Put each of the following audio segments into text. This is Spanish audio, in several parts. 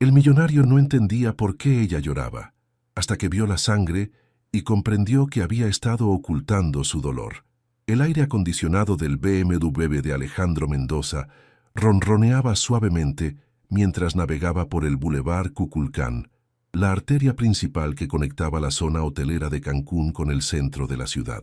El millonario no entendía por qué ella lloraba, hasta que vio la sangre y comprendió que había estado ocultando su dolor. El aire acondicionado del BMW de Alejandro Mendoza ronroneaba suavemente mientras navegaba por el Boulevard Kukulcán, la arteria principal que conectaba la zona hotelera de Cancún con el centro de la ciudad.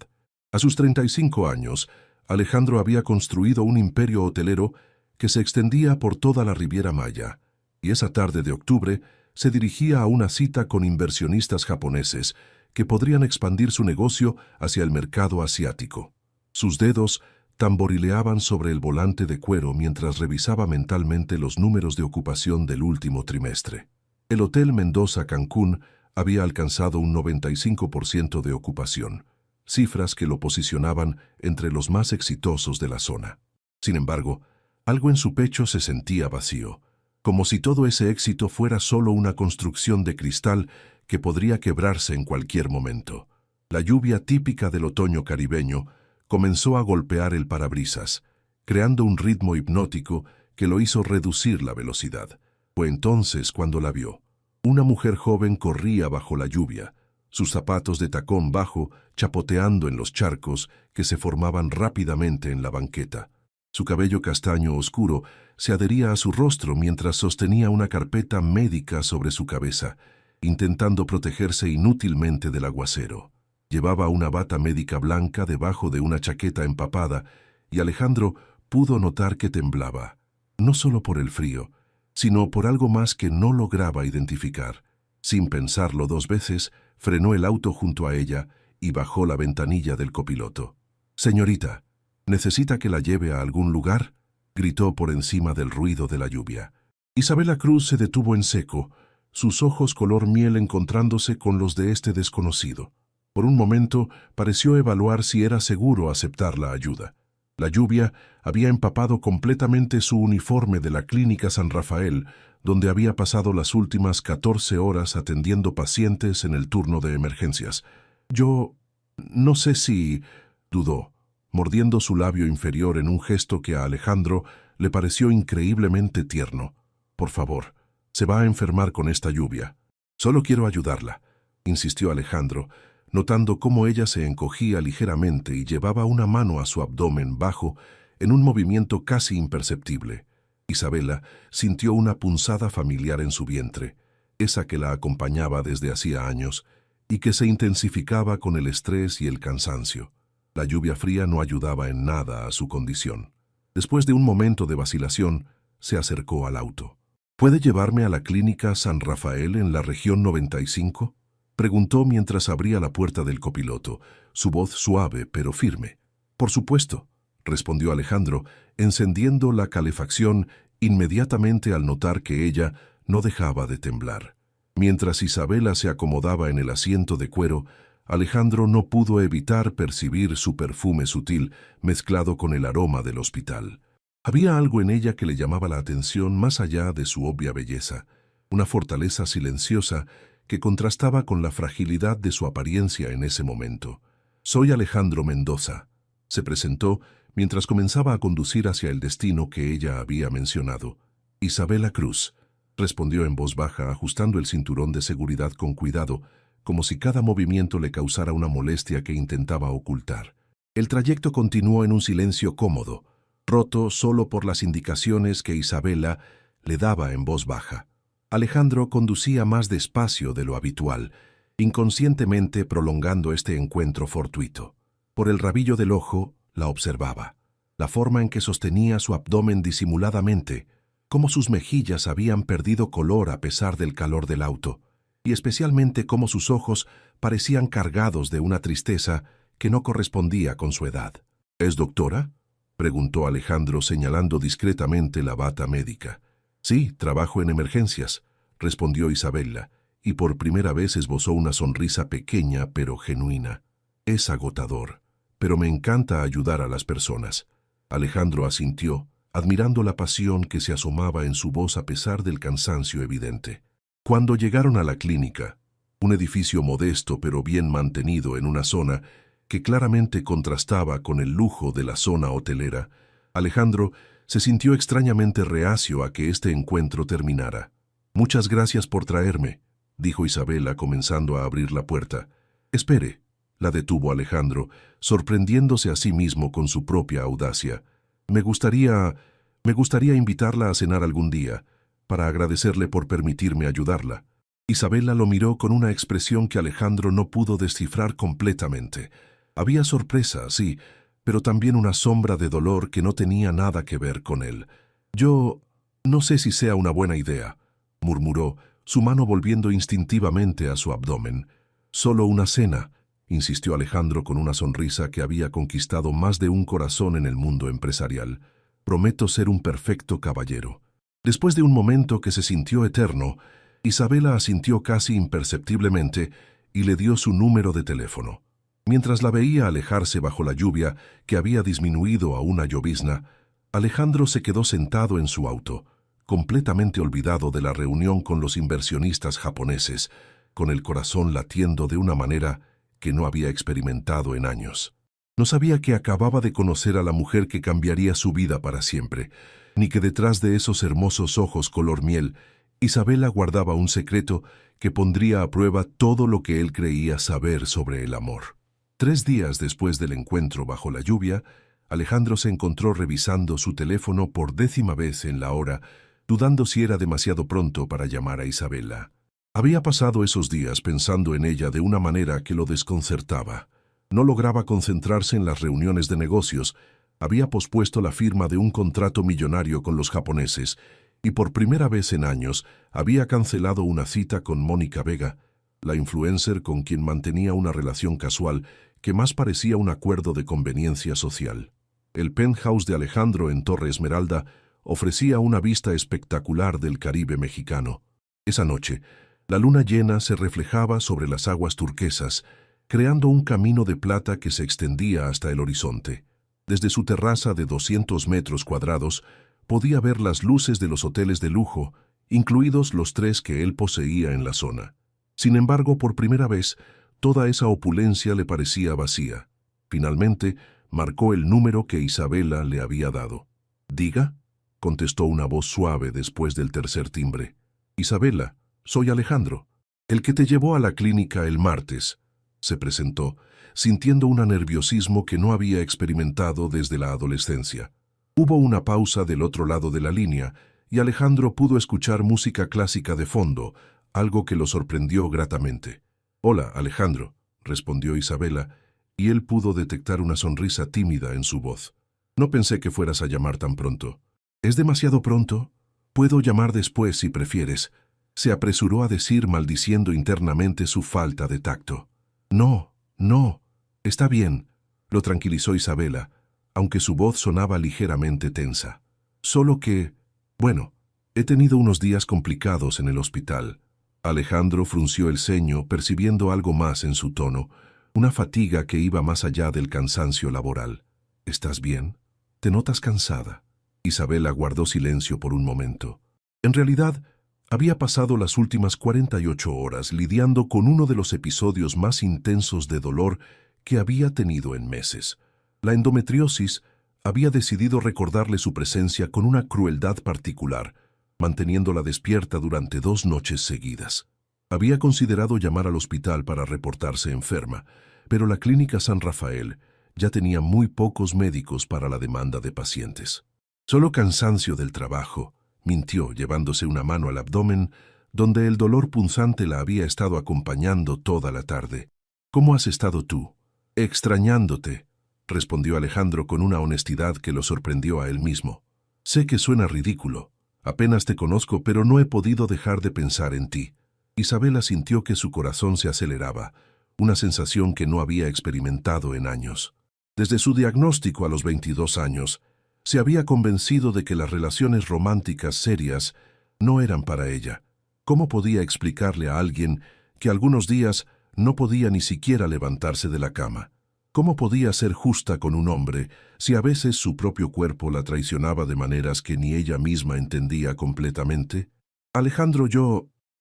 A sus 35 años, Alejandro había construido un imperio hotelero que se extendía por toda la Riviera Maya, y esa tarde de octubre se dirigía a una cita con inversionistas japoneses que podrían expandir su negocio hacia el mercado asiático. Sus dedos tamborileaban sobre el volante de cuero mientras revisaba mentalmente los números de ocupación del último trimestre. El Hotel Mendoza Cancún había alcanzado un 95% de ocupación, cifras que lo posicionaban entre los más exitosos de la zona. Sin embargo, algo en su pecho se sentía vacío, como si todo ese éxito fuera solo una construcción de cristal que podría quebrarse en cualquier momento. La lluvia típica del otoño caribeño comenzó a golpear el parabrisas, creando un ritmo hipnótico que lo hizo reducir la velocidad. Fue entonces cuando la vio. Una mujer joven corría bajo la lluvia, sus zapatos de tacón bajo chapoteando en los charcos que se formaban rápidamente en la banqueta. Su cabello castaño oscuro se adhería a su rostro mientras sostenía una carpeta médica sobre su cabeza, intentando protegerse inútilmente del aguacero. Llevaba una bata médica blanca debajo de una chaqueta empapada y Alejandro pudo notar que temblaba, no solo por el frío, sino por algo más que no lograba identificar. Sin pensarlo dos veces, frenó el auto junto a ella y bajó la ventanilla del copiloto. «Señorita, ¿necesita que la lleve a algún lugar?», gritó por encima del ruido de la lluvia. Isabela Cruz se detuvo en seco, sus ojos color miel encontrándose con los de este desconocido. Por un momento pareció evaluar si era seguro aceptar la ayuda. La lluvia había empapado completamente su uniforme de la Clínica San Rafael, donde había pasado las últimas 14 horas atendiendo pacientes en el turno de emergencias. «Yo no sé si…», dudó, mordiendo su labio inferior en un gesto que a Alejandro le pareció increíblemente tierno. «Por favor, se va a enfermar con esta lluvia. Solo quiero ayudarla», insistió Alejandro, notando cómo ella se encogía ligeramente y llevaba una mano a su abdomen bajo en un movimiento casi imperceptible. Isabela sintió una punzada familiar en su vientre, esa que la acompañaba desde hacía años y que se intensificaba con el estrés y el cansancio. La lluvia fría no ayudaba en nada a su condición. Después de un momento de vacilación, se acercó al auto. «¿Puede llevarme a la Clínica San Rafael en la región 95?» preguntó mientras abría la puerta del copiloto, su voz suave pero firme. «Por supuesto», respondió Alejandro, encendiendo la calefacción inmediatamente al notar que ella no dejaba de temblar. Mientras Isabela se acomodaba en el asiento de cuero, Alejandro no pudo evitar percibir su perfume sutil mezclado con el aroma del hospital. Había algo en ella que le llamaba la atención más allá de su obvia belleza, una fortaleza silenciosa que contrastaba con la fragilidad de su apariencia en ese momento. «Soy Alejandro Mendoza», se presentó mientras comenzaba a conducir hacia el destino que ella había mencionado. «Isabela Cruz», respondió en voz baja, ajustando el cinturón de seguridad con cuidado, como si cada movimiento le causara una molestia que intentaba ocultar. El trayecto continuó en un silencio cómodo, roto solo por las indicaciones que Isabela le daba en voz baja. Alejandro conducía más despacio de lo habitual, inconscientemente prolongando este encuentro fortuito. Por el rabillo del ojo la observaba, la forma en que sostenía su abdomen disimuladamente, cómo sus mejillas habían perdido color a pesar del calor del auto, y especialmente cómo sus ojos parecían cargados de una tristeza que no correspondía con su edad. «¿Es doctora?», preguntó Alejandro señalando discretamente la bata médica. «Sí, trabajo en emergencias», respondió Isabela, y por primera vez esbozó una sonrisa pequeña pero genuina. «Es agotador, pero me encanta ayudar a las personas». Alejandro asintió, admirando la pasión que se asomaba en su voz a pesar del cansancio evidente. Cuando llegaron a la clínica, un edificio modesto pero bien mantenido en una zona que claramente contrastaba con el lujo de la zona hotelera, Alejandro se sintió extrañamente reacio a que este encuentro terminara. Muchas gracias por traerme, dijo Isabela comenzando a abrir la puerta. Espere, la detuvo Alejandro, sorprendiéndose a sí mismo con su propia audacia. Me gustaría invitarla a cenar algún día, para agradecerle por permitirme ayudarla. Isabela lo miró con una expresión que Alejandro no pudo descifrar completamente. Había sorpresa, sí, pero también una sombra de dolor que no tenía nada que ver con él. Yo no sé si sea una buena idea, murmuró, su mano volviendo instintivamente a su abdomen. Solo una cena, insistió Alejandro con una sonrisa que había conquistado más de un corazón en el mundo empresarial. Prometo ser un perfecto caballero. Después de un momento que se sintió eterno, Isabela asintió casi imperceptiblemente y le dio su número de teléfono. Mientras la veía alejarse bajo la lluvia, que había disminuido a una llovizna, Alejandro se quedó sentado en su auto, completamente olvidado de la reunión con los inversionistas japoneses, con el corazón latiendo de una manera que no había experimentado en años. No sabía que acababa de conocer a la mujer que cambiaría su vida para siempre, ni que detrás de esos hermosos ojos color miel, Isabela guardaba un secreto que pondría a prueba todo lo que él creía saber sobre el amor. 3 días después del encuentro bajo la lluvia, Alejandro se encontró revisando su teléfono por 10ª vez en la hora, dudando si era demasiado pronto para llamar a Isabela. Había pasado esos días pensando en ella de una manera que lo desconcertaba. No lograba concentrarse en las reuniones de negocios, había pospuesto la firma de un contrato millonario con los japoneses y por primera vez en años había cancelado una cita con Mónica Vega, la influencer con quien mantenía una relación casual que más parecía un acuerdo de conveniencia social. El penthouse de Alejandro en Torre Esmeralda ofrecía una vista espectacular del Caribe mexicano. Esa noche, la luna llena se reflejaba sobre las aguas turquesas, creando un camino de plata que se extendía hasta el horizonte. Desde su terraza de 200 metros cuadrados, podía ver las luces de los hoteles de lujo, incluidos los 3 que él poseía en la zona. Sin embargo, por primera vez, toda esa opulencia le parecía vacía. Finalmente, marcó el número que Isabela le había dado. «Diga», contestó una voz suave después del tercer timbre. «Isabela, soy Alejandro, el que te llevó a la clínica el martes», se presentó, sintiendo un nerviosismo que no había experimentado desde la adolescencia. Hubo una pausa del otro lado de la línea y Alejandro pudo escuchar música clásica de fondo, algo que lo sorprendió gratamente. «Hola, Alejandro», respondió Isabela, y él pudo detectar una sonrisa tímida en su voz. «No pensé que fueras a llamar tan pronto». «¿Es demasiado pronto? Puedo llamar después si prefieres», se apresuró a decir maldiciendo internamente su falta de tacto. «No, no, está bien», lo tranquilizó Isabela, aunque su voz sonaba ligeramente tensa. «Solo que, bueno, he tenido unos días complicados en el hospital». Alejandro frunció el ceño, percibiendo algo más en su tono, una fatiga que iba más allá del cansancio laboral. «¿Estás bien? ¿Te notas cansada?» Isabela guardó silencio por un momento. En realidad, había pasado las últimas 48 horas lidiando con uno de los episodios más intensos de dolor que había tenido en meses. La endometriosis había decidido recordarle su presencia con una crueldad particular, manteniéndola despierta durante 2 noches seguidas. Había considerado llamar al hospital para reportarse enferma, pero la clínica San Rafael ya tenía muy pocos médicos para la demanda de pacientes. «Solo cansancio del trabajo», mintió, llevándose una mano al abdomen, donde el dolor punzante la había estado acompañando toda la tarde. «¿Cómo has estado tú?» «Extrañándote», respondió Alejandro con una honestidad que lo sorprendió a él mismo. «Sé que suena ridículo. Apenas te conozco, pero no he podido dejar de pensar en ti». Isabela sintió que su corazón se aceleraba, una sensación que no había experimentado en años. Desde su diagnóstico a los 22 años, se había convencido de que las relaciones románticas serias no eran para ella. ¿Cómo podía explicarle a alguien que algunos días no podía ni siquiera levantarse de la cama? ¿Cómo podía ser justa con un hombre si a veces su propio cuerpo la traicionaba de maneras que ni ella misma entendía completamente? «Alejandro,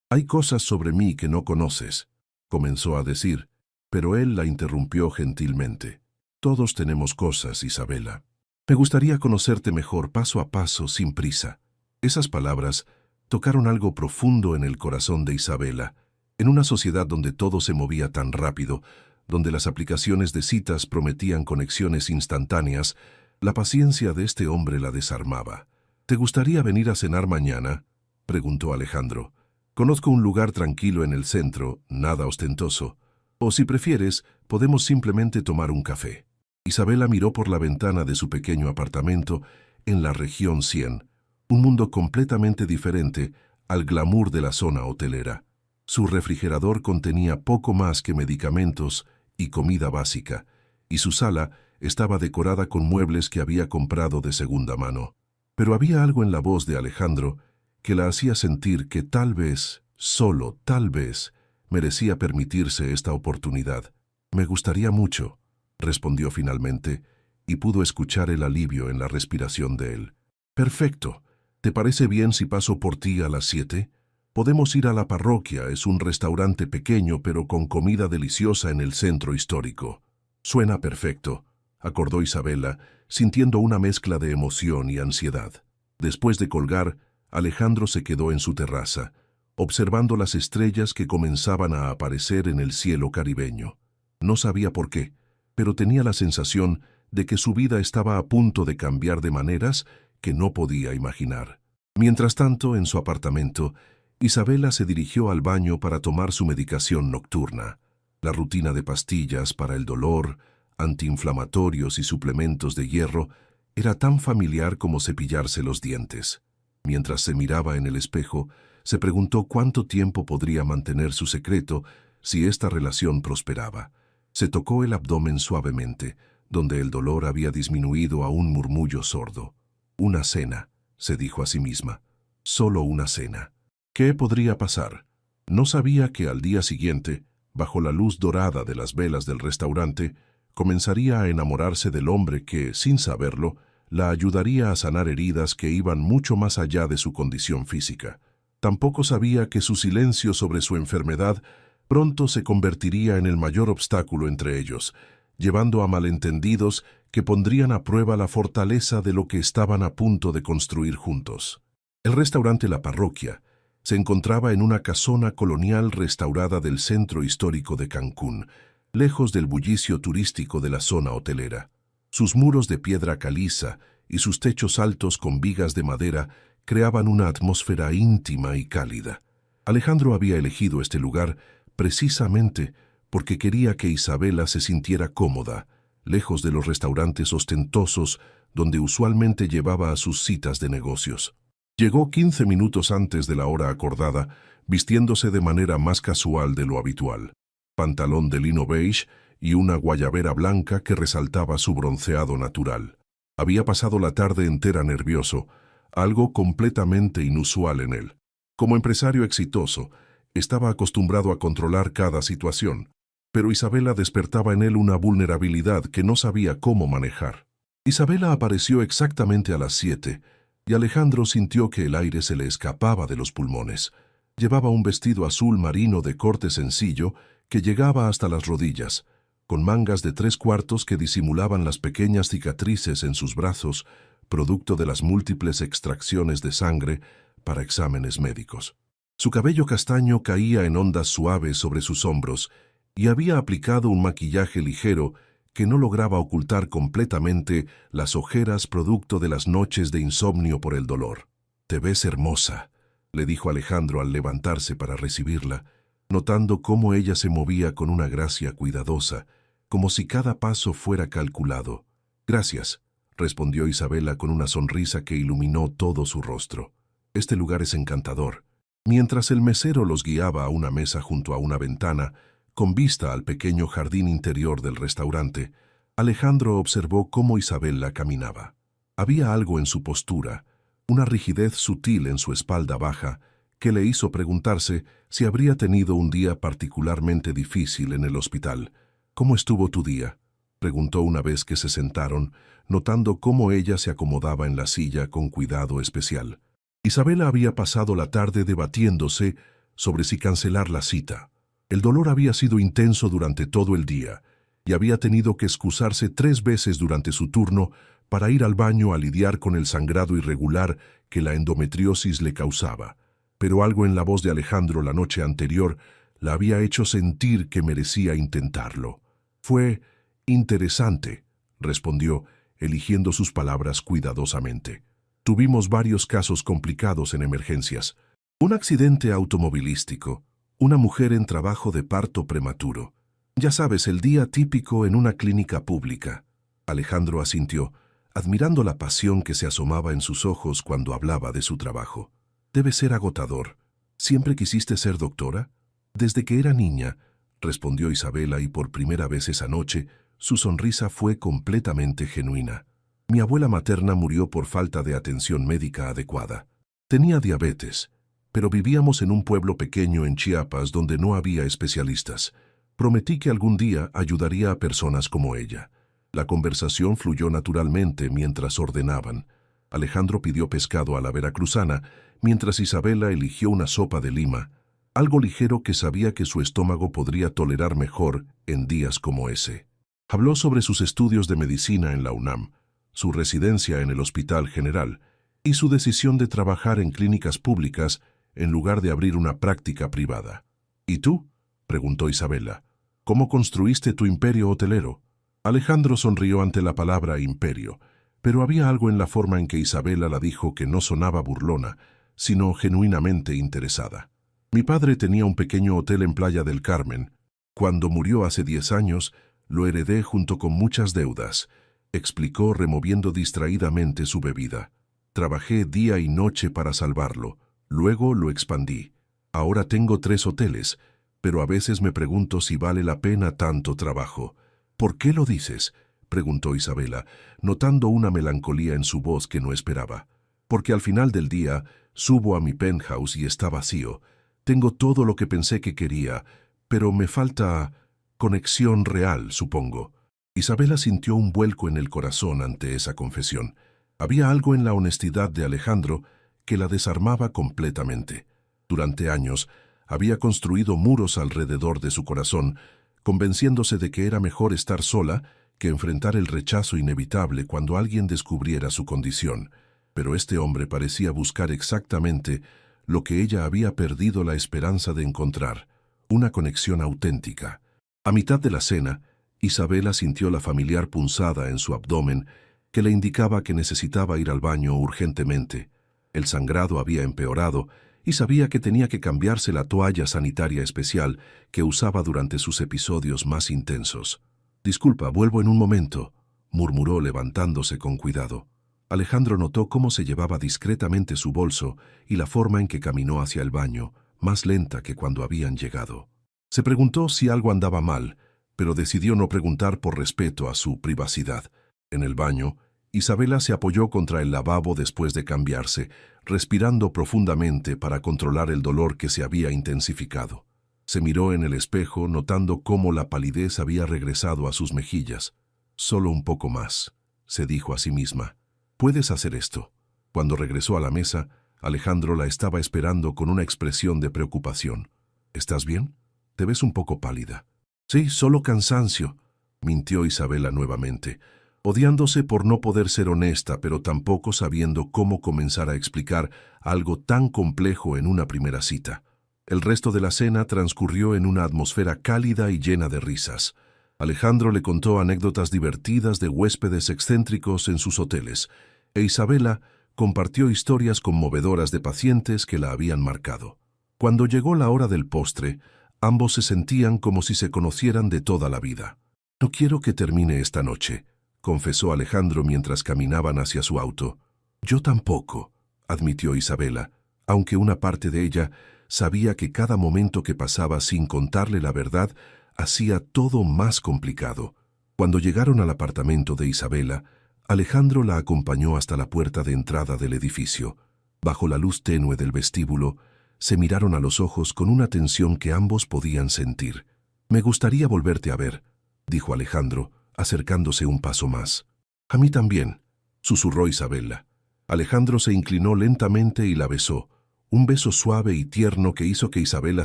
hay cosas sobre mí que no conoces», comenzó a decir, pero él la interrumpió gentilmente. «Todos tenemos cosas, Isabela. Me gustaría conocerte mejor paso a paso, sin prisa». Esas palabras tocaron algo profundo en el corazón de Isabela. En una sociedad donde todo se movía tan rápido, donde las aplicaciones de citas prometían conexiones instantáneas, la paciencia de este hombre la desarmaba. ¿Te gustaría venir a cenar mañana?, preguntó Alejandro. Conozco un lugar tranquilo en el centro, nada ostentoso. O si prefieres, podemos simplemente tomar un café. Isabela miró por la ventana de su pequeño apartamento en la región 100, un mundo completamente diferente al glamour de la zona hotelera. Su refrigerador contenía poco más que medicamentos y comida básica, y su sala estaba decorada con muebles que había comprado de segunda mano. Pero había algo en la voz de Alejandro que la hacía sentir que tal vez, solo tal vez, merecía permitirse esta oportunidad. «Me gustaría mucho», respondió finalmente, y pudo escuchar el alivio en la respiración de él. «Perfecto. ¿Te parece bien si paso por ti a las 7? Podemos ir a la parroquia, es un restaurante pequeño pero con comida deliciosa en el centro histórico». «Suena perfecto», acordó Isabela, sintiendo una mezcla de emoción y ansiedad. Después de colgar, Alejandro se quedó en su terraza, observando las estrellas que comenzaban a aparecer en el cielo caribeño. No sabía por qué, pero tenía la sensación de que su vida estaba a punto de cambiar de maneras que no podía imaginar. Mientras tanto, en su apartamento, Isabela se dirigió al baño para tomar su medicación nocturna. La rutina de pastillas para el dolor, antiinflamatorios y suplementos de hierro era tan familiar como cepillarse los dientes. Mientras se miraba en el espejo, se preguntó cuánto tiempo podría mantener su secreto si esta relación prosperaba. Se tocó el abdomen suavemente, donde el dolor había disminuido a un murmullo sordo. «Una cena», se dijo a sí misma. «Solo una cena». ¿Qué podría pasar? No sabía que al día siguiente, bajo la luz dorada de las velas del restaurante, comenzaría a enamorarse del hombre que, sin saberlo, la ayudaría a sanar heridas que iban mucho más allá de su condición física. Tampoco sabía que su silencio sobre su enfermedad pronto se convertiría en el mayor obstáculo entre ellos, llevando a malentendidos que pondrían a prueba la fortaleza de lo que estaban a punto de construir juntos. El restaurante La Parroquia se encontraba en una casona colonial restaurada del centro histórico de Cancún, lejos del bullicio turístico de la zona hotelera. Sus muros de piedra caliza y sus techos altos con vigas de madera creaban una atmósfera íntima y cálida. Alejandro había elegido este lugar precisamente porque quería que Isabela se sintiera cómoda, lejos de los restaurantes ostentosos donde usualmente llevaba a sus citas de negocios. Llegó 15 minutos antes de la hora acordada, vistiéndose de manera más casual de lo habitual. Pantalón de lino beige y una guayabera blanca que resaltaba su bronceado natural. Había pasado la tarde entera nervioso, algo completamente inusual en él. Como empresario exitoso, estaba acostumbrado a controlar cada situación, pero Isabela despertaba en él una vulnerabilidad que no sabía cómo manejar. Isabela apareció exactamente a las 7, y Alejandro sintió que el aire se le escapaba de los pulmones. Llevaba un vestido azul marino de corte sencillo que llegaba hasta las rodillas, con mangas de 3/4 que disimulaban las pequeñas cicatrices en sus brazos, producto de las múltiples extracciones de sangre para exámenes médicos. Su cabello castaño caía en ondas suaves sobre sus hombros y había aplicado un maquillaje ligero que no lograba ocultar completamente las ojeras producto de las noches de insomnio por el dolor. «Te ves hermosa», le dijo Alejandro al levantarse para recibirla, notando cómo ella se movía con una gracia cuidadosa, como si cada paso fuera calculado. «Gracias», respondió Isabela con una sonrisa que iluminó todo su rostro. «Este lugar es encantador». Mientras el mesero los guiaba a una mesa junto a una ventana, con vista al pequeño jardín interior del restaurante, Alejandro observó cómo Isabela caminaba. Había algo en su postura, una rigidez sutil en su espalda baja, que le hizo preguntarse si habría tenido un día particularmente difícil en el hospital. «¿Cómo estuvo tu día?», preguntó una vez que se sentaron, notando cómo ella se acomodaba en la silla con cuidado especial. Isabela había pasado la tarde debatiéndose sobre si cancelar la cita. El dolor había sido intenso durante todo el día y había tenido que excusarse 3 veces durante su turno para ir al baño a lidiar con el sangrado irregular que la endometriosis le causaba. pero algo en la voz de Alejandro la noche anterior la había hecho sentir que merecía intentarlo. Fue interesante, respondió, eligiendo sus palabras cuidadosamente. Tuvimos varios casos complicados en emergencias. Un accidente automovilístico, una mujer en trabajo de parto prematuro. Ya sabes, el día típico en una clínica pública. Alejandro asintió, admirando la pasión que se asomaba en sus ojos cuando hablaba de su trabajo. Debe ser agotador. ¿Siempre quisiste ser doctora? Desde que era niña, respondió Isabela, y por primera vez esa noche su sonrisa fue completamente genuina. Mi abuela materna murió por falta de atención médica adecuada. Tenía diabetes, pero vivíamos en un pueblo pequeño en Chiapas donde no había especialistas. Prometí que algún día ayudaría a personas como ella. La conversación fluyó naturalmente mientras ordenaban. Alejandro pidió pescado a la veracruzana, mientras Isabela eligió una sopa de lima, algo ligero que sabía que su estómago podría tolerar mejor en días como ese. Habló sobre sus estudios de medicina en la UNAM, su residencia en el Hospital General y su decisión de trabajar en clínicas públicas en lugar de abrir una práctica privada. ¿Y tú?, preguntó Isabela. ¿Cómo construiste tu imperio hotelero? Alejandro sonrió ante la palabra imperio, pero había algo en la forma en que Isabela la dijo que no sonaba burlona, sino genuinamente interesada. Mi padre tenía un pequeño hotel en Playa del Carmen. Cuando murió hace 10 años, lo heredé junto con muchas deudas, explicó removiendo distraídamente su bebida. Trabajé día y noche para salvarlo, luego lo expandí. Ahora tengo 3 hoteles, pero a veces me pregunto si vale la pena tanto trabajo. ¿Por qué lo dices?, preguntó Isabela, notando una melancolía en su voz que no esperaba. Porque al final del día, subo a mi penthouse y está vacío. Tengo todo lo que pensé que quería, pero me falta conexión real, supongo. Isabela sintió un vuelco en el corazón ante esa confesión. Había algo en la honestidad de Alejandro que la desarmaba completamente. Durante años, había construido muros alrededor de su corazón, convenciéndose de que era mejor estar sola que enfrentar el rechazo inevitable cuando alguien descubriera su condición. Pero este hombre parecía buscar exactamente lo que ella había perdido la esperanza de encontrar, una conexión auténtica. A mitad de la cena, Isabela sintió la familiar punzada en su abdomen que le indicaba que necesitaba ir al baño urgentemente. El sangrado había empeorado y sabía que tenía que cambiarse la toalla sanitaria especial que usaba durante sus episodios más intensos. «Disculpa, vuelvo en un momento», murmuró levantándose con cuidado. Alejandro notó cómo se llevaba discretamente su bolso y la forma en que caminó hacia el baño, más lenta que cuando habían llegado. Se preguntó si algo andaba mal, pero decidió no preguntar por respeto a su privacidad. En el baño, Isabela se apoyó contra el lavabo después de cambiarse, respirando profundamente para controlar el dolor que se había intensificado. Se miró en el espejo, notando cómo la palidez había regresado a sus mejillas. «Solo un poco más», se dijo a sí misma. «Puedes hacer esto». Cuando regresó a la mesa, Alejandro la estaba esperando con una expresión de preocupación. «¿Estás bien? Te ves un poco pálida». «Sí, solo cansancio», mintió Isabela nuevamente, odiándose por no poder ser honesta, pero tampoco sabiendo cómo comenzar a explicar algo tan complejo en una primera cita. El resto de la cena transcurrió en una atmósfera cálida y llena de risas. Alejandro le contó anécdotas divertidas de huéspedes excéntricos en sus hoteles, e Isabela compartió historias conmovedoras de pacientes que la habían marcado. Cuando llegó la hora del postre, ambos se sentían como si se conocieran de toda la vida. «No quiero que termine esta noche», confesó Alejandro mientras caminaban hacia su auto. «Yo tampoco», admitió Isabela, aunque una parte de ella sabía que cada momento que pasaba sin contarle la verdad hacía todo más complicado. Cuando llegaron al apartamento de Isabela, Alejandro la acompañó hasta la puerta de entrada del edificio. Bajo la luz tenue del vestíbulo, se miraron a los ojos con una tensión que ambos podían sentir. «Me gustaría volverte a ver», dijo Alejandro, acercándose un paso más. «A mí también», susurró Isabela. Alejandro se inclinó lentamente y la besó, un beso suave y tierno que hizo que Isabela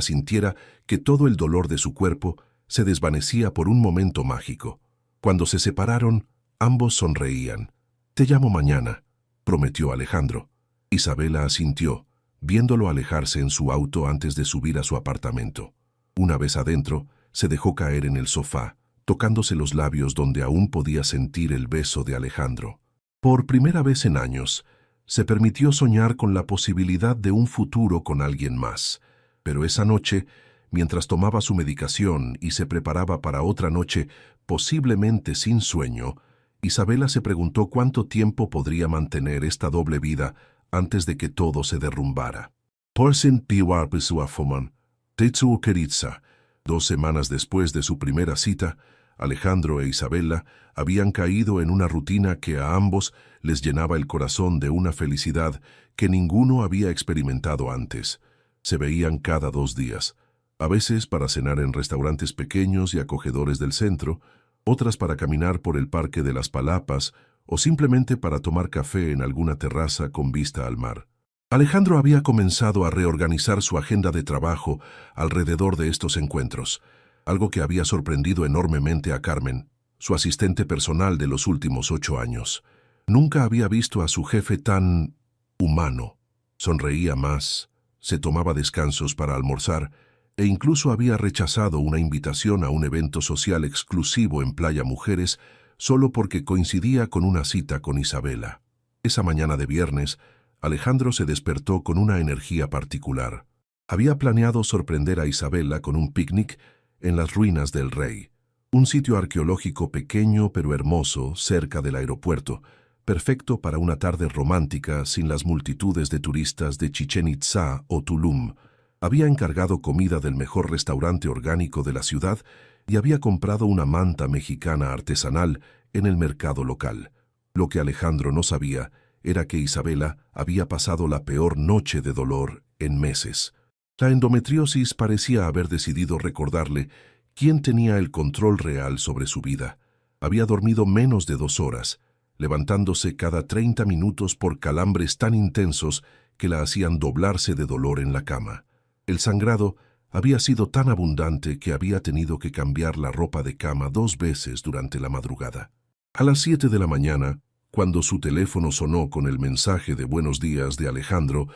sintiera que todo el dolor de su cuerpo se desvanecía por un momento mágico. Cuando se separaron, ambos sonreían. «Te llamo mañana», prometió Alejandro. Isabela asintió, viéndolo alejarse en su auto antes de subir a su apartamento. Una vez adentro, se dejó caer en el sofá, tocándose los labios donde aún podía sentir el beso de Alejandro. Por primera vez en años, se permitió soñar con la posibilidad de un futuro con alguien más. Pero esa noche, mientras tomaba su medicación y se preparaba para otra noche posiblemente sin sueño, Isabela se preguntó cuánto tiempo podría mantener esta doble vida antes de que todo se derrumbara. Porsen piwarpisuafoman, tetsu queritza. 2 semanas después de su primera cita, Alejandro e Isabela habían caído en una rutina que a ambos les llenaba el corazón de una felicidad que ninguno había experimentado antes. Se veían cada 2 días, a veces para cenar en restaurantes pequeños y acogedores del centro, otras para caminar por el Parque de las Palapas o simplemente para tomar café en alguna terraza con vista al mar. Alejandro había comenzado a reorganizar su agenda de trabajo alrededor de estos encuentros, algo que había sorprendido enormemente a Carmen, su asistente personal de los últimos 8 años. Nunca había visto a su jefe tan humano. Sonreía más, se tomaba descansos para almorzar e incluso había rechazado una invitación a un evento social exclusivo en Playa Mujeres solo porque coincidía con una cita con Isabela. Esa mañana de viernes, Alejandro se despertó con una energía particular. Había planeado sorprender a Isabela con un picnic en las ruinas del Rey, un sitio arqueológico pequeño pero hermoso cerca del aeropuerto, perfecto para una tarde romántica sin las multitudes de turistas de Chichén Itzá o Tulum. Había encargado comida del mejor restaurante orgánico de la ciudad y había comprado una manta mexicana artesanal en el mercado local. Lo que Alejandro no sabía era que Isabela había pasado la peor noche de dolor en meses. La endometriosis parecía haber decidido recordarle quién tenía el control real sobre su vida. Había dormido menos de 2 horas, levantándose cada 30 minutos por calambres tan intensos que la hacían doblarse de dolor en la cama. El sangrado había sido tan abundante que había tenido que cambiar la ropa de cama 2 veces durante la madrugada. A las 7 de la mañana, cuando su teléfono sonó con el mensaje de buenos días de Alejandro,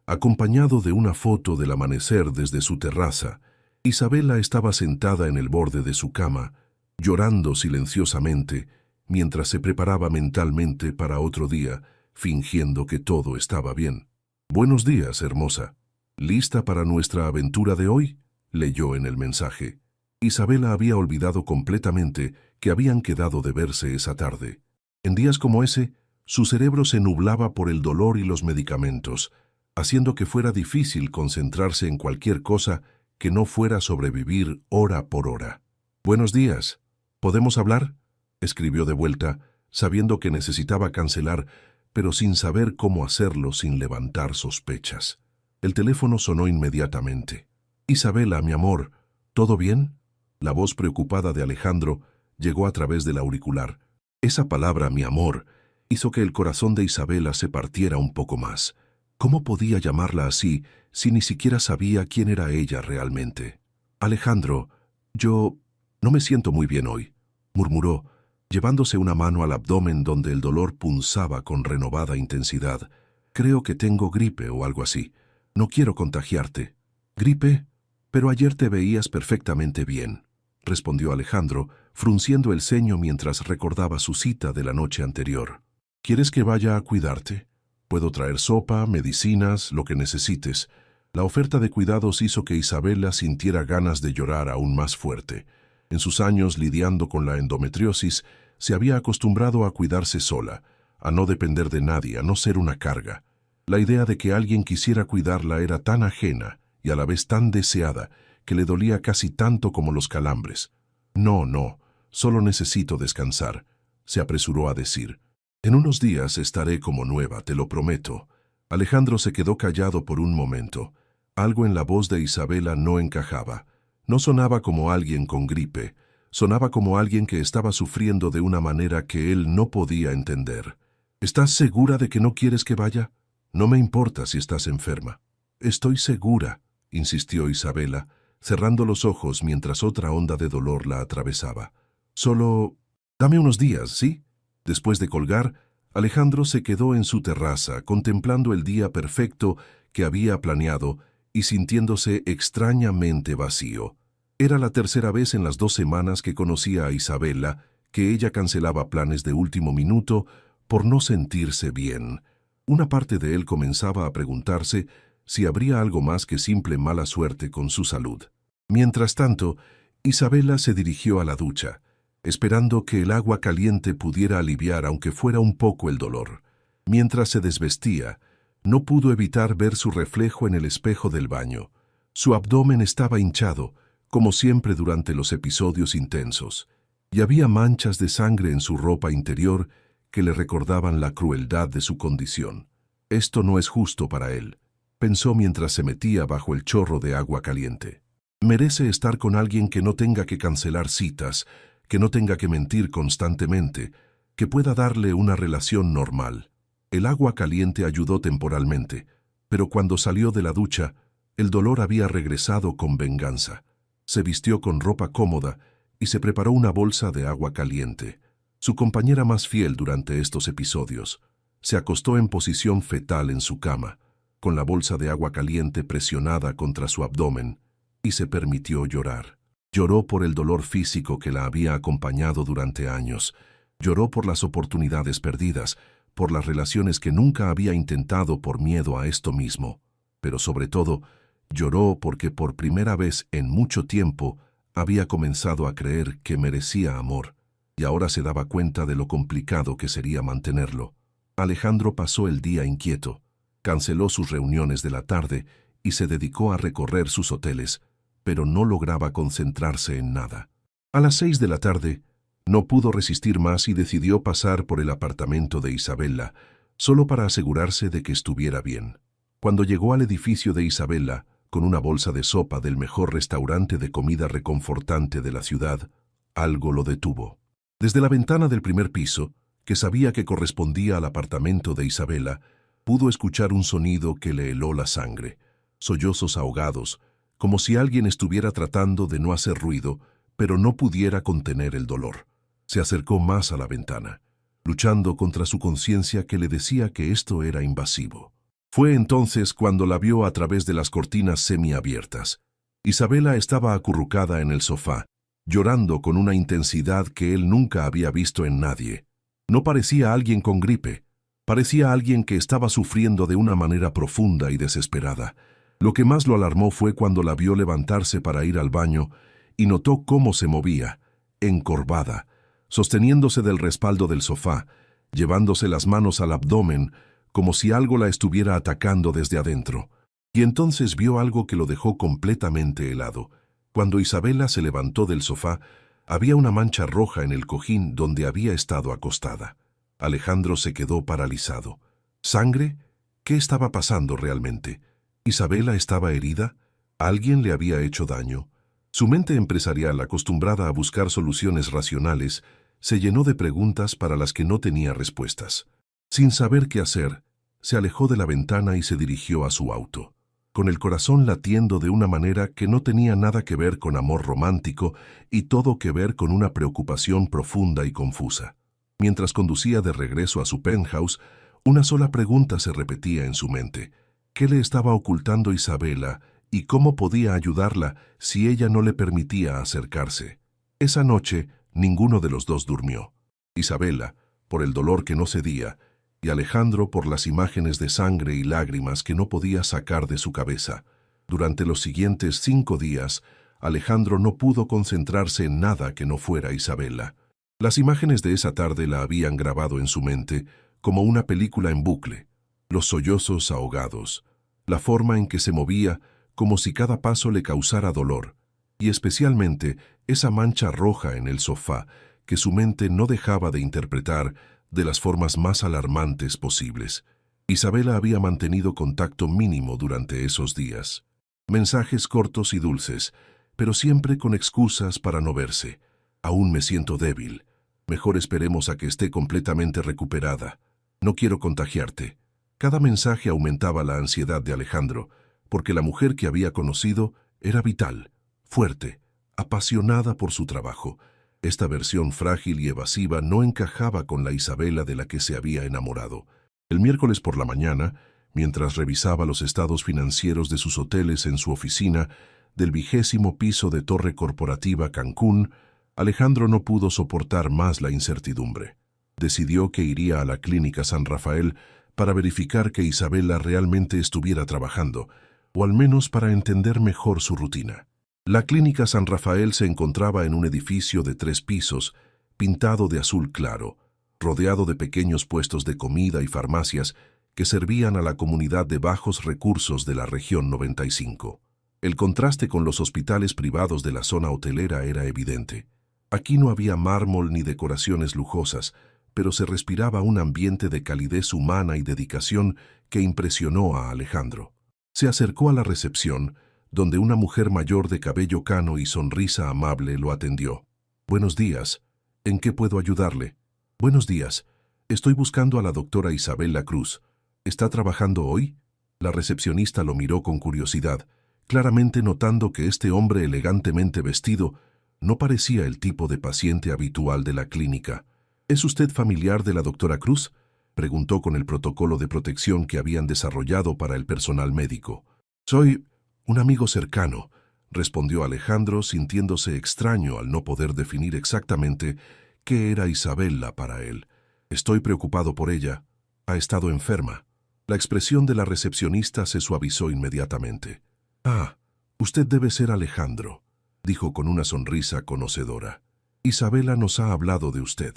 acompañado de una foto del amanecer desde su terraza, Isabela estaba sentada en el borde de su cama, llorando silenciosamente, mientras se preparaba mentalmente para otro día, fingiendo que todo estaba bien. «Buenos días, hermosa. ¿Lista para nuestra aventura de hoy?», leyó en el mensaje. Isabela había olvidado completamente que habían quedado de verse esa tarde. En días como ese, su cerebro se nublaba por el dolor y los medicamentos, haciendo que fuera difícil concentrarse en cualquier cosa que no fuera sobrevivir hora por hora. «Buenos días. ¿Podemos hablar?», escribió de vuelta, sabiendo que necesitaba cancelar, pero sin saber cómo hacerlo sin levantar sospechas. El teléfono sonó inmediatamente. «Isabela, mi amor, ¿todo bien?». La voz preocupada de Alejandro llegó a través del auricular. Esa palabra, mi amor, hizo que el corazón de Isabela se partiera un poco más. ¿Cómo podía llamarla así si ni siquiera sabía quién era ella realmente? «Alejandro, yo no me siento muy bien hoy», murmuró, llevándose una mano al abdomen donde el dolor punzaba con renovada intensidad. «Creo que tengo gripe o algo así. No quiero contagiarte». «¿Gripe? Pero ayer te veías perfectamente bien», respondió Alejandro, frunciendo el ceño mientras recordaba su cita de la noche anterior. «¿Quieres que vaya a cuidarte? Puedo traer sopa, medicinas, lo que necesites». La oferta de cuidados hizo que Isabela sintiera ganas de llorar aún más fuerte. En sus años lidiando con la endometriosis, se había acostumbrado a cuidarse sola, a no depender de nadie, a no ser una carga. La idea de que alguien quisiera cuidarla era tan ajena y a la vez tan deseada que le dolía casi tanto como los calambres. «No, solo necesito descansar», se apresuró a decir. «En unos días estaré como nueva, te lo prometo». Alejandro se quedó callado por un momento. Algo en la voz de Isabela no encajaba. No sonaba como alguien con gripe, sonaba como alguien que estaba sufriendo de una manera que él no podía entender. «¿Estás segura de que no quieres que vaya? No me importa si estás enferma». «Estoy segura», insistió Isabela, cerrando los ojos mientras otra onda de dolor la atravesaba. «Solo dame unos días, ¿sí?». Después de colgar, Alejandro se quedó en su terraza, contemplando el día perfecto que había planeado y sintiéndose extrañamente vacío. Era la tercera vez en las 2 semanas que conocía a Isabela que ella cancelaba planes de último minuto por no sentirse bien. Una parte de él comenzaba a preguntarse si habría algo más que simple mala suerte con su salud. Mientras tanto, Isabela se dirigió a la ducha, esperando que el agua caliente pudiera aliviar aunque fuera un poco el dolor. Mientras se desvestía, no pudo evitar ver su reflejo en el espejo del baño. Su abdomen estaba hinchado, como siempre durante los episodios intensos, y había manchas de sangre en su ropa interior que le recordaban la crueldad de su condición. Esto no es justo para él, pensó mientras se metía bajo el chorro de agua caliente. Merece estar con alguien que no tenga que cancelar citas, que no tenga que mentir constantemente, que pueda darle una relación normal. El agua caliente ayudó temporalmente, pero cuando salió de la ducha, el dolor había regresado con venganza. Se vistió con ropa cómoda y se preparó una bolsa de agua caliente. Su compañera más fiel durante estos episodios. Se acostó en posición fetal en su cama, con la bolsa de agua caliente presionada contra su abdomen, y se permitió llorar. Lloró por el dolor físico que la había acompañado durante años. Lloró por las oportunidades perdidas, por las relaciones que nunca había intentado por miedo a esto mismo. Pero sobre todo, lloró porque por primera vez en mucho tiempo había comenzado a creer que merecía amor, y ahora se daba cuenta de lo complicado que sería mantenerlo. Alejandro pasó el día inquieto, canceló sus reuniones de la tarde y se dedicó a recorrer sus hoteles, pero no lograba concentrarse en nada. A las 6 de la tarde, no pudo resistir más y decidió pasar por el apartamento de Isabela, solo para asegurarse de que estuviera bien. Cuando llegó al edificio de Isabela, con una bolsa de sopa del mejor restaurante de comida reconfortante de la ciudad, algo lo detuvo. Desde la ventana del primer piso, que sabía que correspondía al apartamento de Isabela, pudo escuchar un sonido que le heló la sangre, sollozos ahogados, como si alguien estuviera tratando de no hacer ruido, pero no pudiera contener el dolor. Se acercó más a la ventana, luchando contra su conciencia que le decía que esto era invasivo. Fue entonces cuando la vio a través de las cortinas semiabiertas. Isabela estaba acurrucada en el sofá, llorando con una intensidad que él nunca había visto en nadie. No parecía alguien con gripe, parecía alguien que estaba sufriendo de una manera profunda y desesperada. Lo que más lo alarmó fue cuando la vio levantarse para ir al baño y notó cómo se movía, encorvada, sosteniéndose del respaldo del sofá, llevándose las manos al abdomen, como si algo la estuviera atacando desde adentro. Y entonces vio algo que lo dejó completamente helado. Cuando Isabela se levantó del sofá, había una mancha roja en el cojín donde había estado acostada. Alejandro se quedó paralizado. ¿Sangre? ¿Qué estaba pasando realmente? ¿Isabela estaba herida? ¿Alguien le había hecho daño? Su mente empresarial, acostumbrada a buscar soluciones racionales, se llenó de preguntas para las que no tenía respuestas. Sin saber qué hacer, se alejó de la ventana y se dirigió a su auto, con el corazón latiendo de una manera que no tenía nada que ver con amor romántico y todo que ver con una preocupación profunda y confusa. Mientras conducía de regreso a su penthouse, una sola pregunta se repetía en su mente. ¿Qué le estaba ocultando Isabela y cómo podía ayudarla si ella no le permitía acercarse? Esa noche, ninguno de los dos durmió. Isabela, por el dolor que no cedía, y Alejandro por las imágenes de sangre y lágrimas que no podía sacar de su cabeza. Durante los siguientes 5 días, Alejandro no pudo concentrarse en nada que no fuera Isabela. Las imágenes de esa tarde la habían grabado en su mente como una película en bucle. Los sollozos ahogados, la forma en que se movía como si cada paso le causara dolor, y especialmente esa mancha roja en el sofá que su mente no dejaba de interpretar de las formas más alarmantes posibles. Isabela había mantenido contacto mínimo durante esos días. Mensajes cortos y dulces, pero siempre con excusas para no verse. Aún me siento débil. Mejor esperemos a que esté completamente recuperada. No quiero contagiarte. Cada mensaje aumentaba la ansiedad de Alejandro, porque la mujer que había conocido era vital, fuerte, apasionada por su trabajo. Esta versión frágil y evasiva no encajaba con la Isabela de la que se había enamorado. El miércoles por la mañana, mientras revisaba los estados financieros de sus hoteles en su oficina del 20º piso de Torre Corporativa Cancún, Alejandro no pudo soportar más la incertidumbre. Decidió que iría a la Clínica San Rafael para verificar que Isabela realmente estuviera trabajando, o al menos para entender mejor su rutina. La Clínica San Rafael se encontraba en un edificio de 3 pisos, pintado de azul claro, rodeado de pequeños puestos de comida y farmacias que servían a la comunidad de bajos recursos de la región 95. El contraste con los hospitales privados de la zona hotelera era evidente. Aquí no había mármol ni decoraciones lujosas, pero se respiraba un ambiente de calidez humana y dedicación que impresionó a Alejandro. Se acercó a la recepción, donde una mujer mayor de cabello cano y sonrisa amable lo atendió. «Buenos días. ¿En qué puedo ayudarle?» «Buenos días. Estoy buscando a la doctora Isabela Cruz. ¿Está trabajando hoy?» La recepcionista lo miró con curiosidad, claramente notando que este hombre elegantemente vestido no parecía el tipo de paciente habitual de la clínica. «¿Es usted familiar de la doctora Cruz?», preguntó con el protocolo de protección que habían desarrollado para el personal médico. «Soy un amigo cercano», respondió Alejandro, sintiéndose extraño al no poder definir exactamente qué era Isabela para él. «Estoy preocupado por ella. Ha estado enferma». La expresión de la recepcionista se suavizó inmediatamente. «Ah, usted debe ser Alejandro», dijo con una sonrisa conocedora. «Isabela nos ha hablado de usted».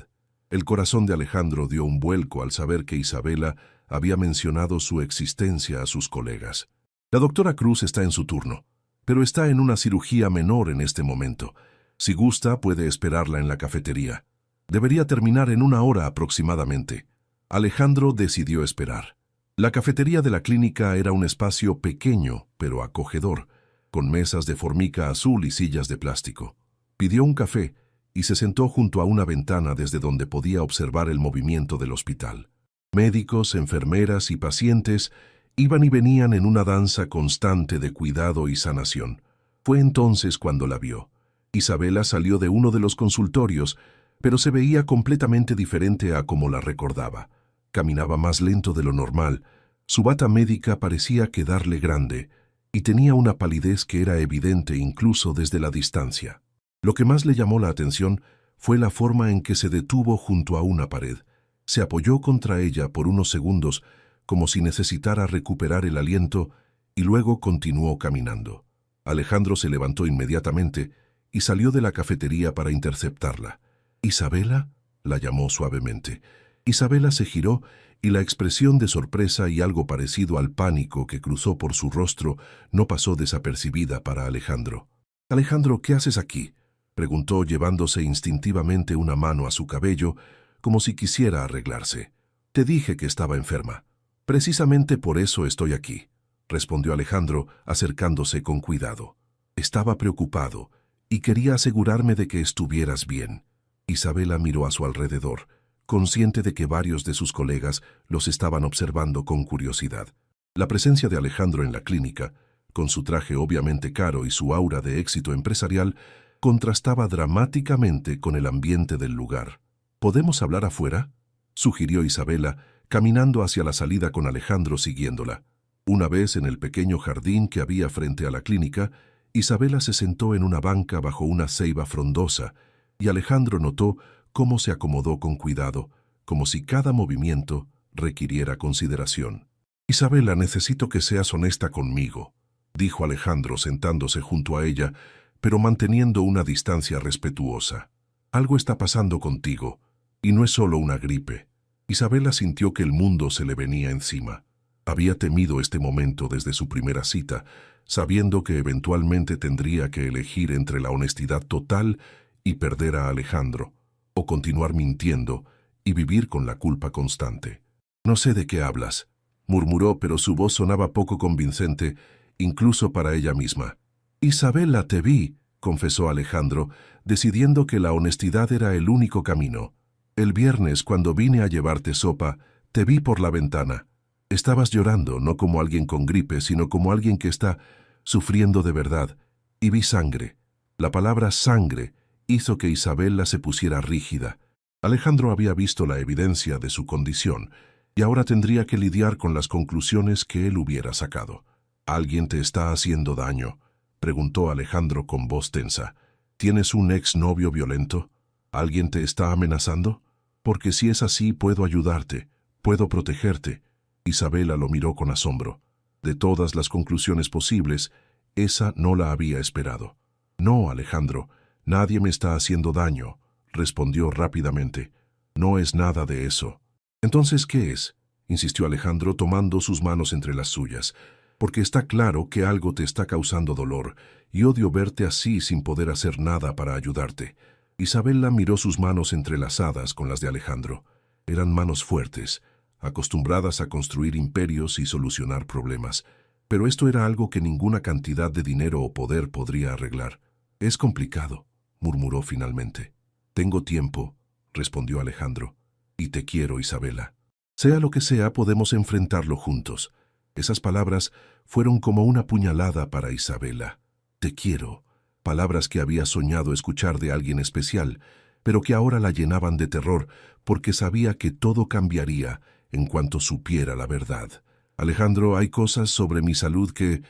El corazón de Alejandro dio un vuelco al saber que Isabela había mencionado su existencia a sus colegas. «La doctora Cruz está en su turno, pero está en una cirugía menor en este momento. Si gusta, puede esperarla en la cafetería. Debería terminar en 1 hora aproximadamente». Alejandro decidió esperar. La cafetería de la clínica era un espacio pequeño, pero acogedor, con mesas de formica azul y sillas de plástico. Pidió un café y se sentó junto a una ventana desde donde podía observar el movimiento del hospital. Médicos, enfermeras y pacientes iban y venían en una danza constante de cuidado y sanación. Fue entonces cuando la vio. Isabela salió de uno de los consultorios, pero se veía completamente diferente a como la recordaba. Caminaba más lento de lo normal, su bata médica parecía quedarle grande, y tenía una palidez que era evidente incluso desde la distancia. Lo que más le llamó la atención fue la forma en que se detuvo junto a una pared. Se apoyó contra ella por unos segundos, como si necesitara recuperar el aliento, y luego continuó caminando. Alejandro se levantó inmediatamente y salió de la cafetería para interceptarla. «¿Isabela?», la llamó suavemente. Isabela se giró y la expresión de sorpresa y algo parecido al pánico que cruzó por su rostro no pasó desapercibida para Alejandro. «Alejandro, ¿qué haces aquí?», preguntó llevándose instintivamente una mano a su cabello, como si quisiera arreglarse. «Te dije que estaba enferma». «Precisamente por eso estoy aquí», respondió Alejandro, acercándose con cuidado. «Estaba preocupado y quería asegurarme de que estuvieras bien». Isabela miró a su alrededor, consciente de que varios de sus colegas los estaban observando con curiosidad. La presencia de Alejandro en la clínica, con su traje obviamente caro y su aura de éxito empresarial, contrastaba dramáticamente con el ambiente del lugar. «¿Podemos hablar afuera?», sugirió Isabela, caminando hacia la salida con Alejandro siguiéndola. Una vez en el pequeño jardín que había frente a la clínica, Isabela se sentó en una banca bajo una ceiba frondosa, y Alejandro notó cómo se acomodó con cuidado, como si cada movimiento requiriera consideración. «Isabela, necesito que seas honesta conmigo», dijo Alejandro sentándose junto a ella, pero manteniendo una distancia respetuosa. «Algo está pasando contigo, y no es solo una gripe». Isabela sintió que el mundo se le venía encima. Había temido este momento desde su primera cita, sabiendo que eventualmente tendría que elegir entre la honestidad total y perder a Alejandro, o continuar mintiendo y vivir con la culpa constante. «No sé de qué hablas», murmuró, pero su voz sonaba poco convincente, incluso para ella misma. «Isabela, te vi», confesó Alejandro, decidiendo que la honestidad era el único camino. «El viernes, cuando vine a llevarte sopa, te vi por la ventana. Estabas llorando, no como alguien con gripe, sino como alguien que está sufriendo de verdad, y vi sangre». La palabra sangre hizo que Isabela se pusiera rígida. Alejandro había visto la evidencia de su condición, y ahora tendría que lidiar con las conclusiones que él hubiera sacado. «¿Alguien te está haciendo daño?», preguntó Alejandro con voz tensa. «¿Tienes un exnovio violento? ¿Alguien te está amenazando? Porque si es así, puedo ayudarte, puedo protegerte». Isabela lo miró con asombro. De todas las conclusiones posibles, esa no la había esperado. «No, Alejandro, nadie me está haciendo daño», respondió rápidamente. «No es nada de eso». «Entonces, ¿qué es?», insistió Alejandro tomando sus manos entre las suyas. «Porque está claro que algo te está causando dolor, y odio verte así sin poder hacer nada para ayudarte». Isabela miró sus manos entrelazadas con las de Alejandro. Eran manos fuertes, acostumbradas a construir imperios y solucionar problemas. Pero esto era algo que ninguna cantidad de dinero o poder podría arreglar. «Es complicado», murmuró finalmente. «Tengo tiempo», respondió Alejandro. «Y te quiero, Isabela. Sea lo que sea, podemos enfrentarlo juntos». Esas palabras fueron como una puñalada para Isabela. «Te quiero», palabras que había soñado escuchar de alguien especial, pero que ahora la llenaban de terror porque sabía que todo cambiaría en cuanto supiera la verdad. «Alejandro, hay cosas sobre mi salud que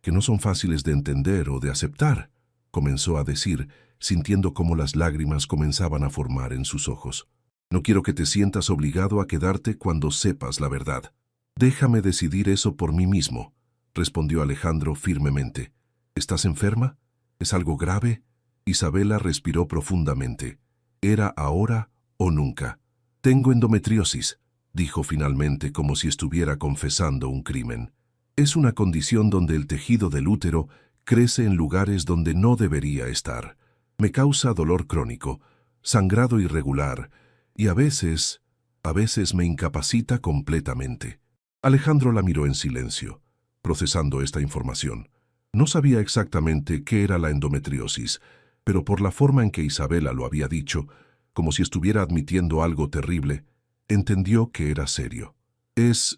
no son fáciles de entender o de aceptar», comenzó a decir, sintiendo cómo las lágrimas comenzaban a formar en sus ojos. «No quiero que te sientas obligado a quedarte cuando sepas la verdad». «Déjame decidir eso por mí mismo», respondió Alejandro firmemente. «¿Estás enferma? ¿Es algo grave?» Isabela respiró profundamente. Era ahora o nunca. «Tengo endometriosis», dijo finalmente como si estuviera confesando un crimen. «Es una condición donde el tejido del útero crece en lugares donde no debería estar. Me causa dolor crónico, sangrado irregular y a veces me incapacita completamente». Alejandro la miró en silencio, procesando esta información. No sabía exactamente qué era la endometriosis, pero por la forma en que Isabela lo había dicho, como si estuviera admitiendo algo terrible, entendió que era serio. ¿Es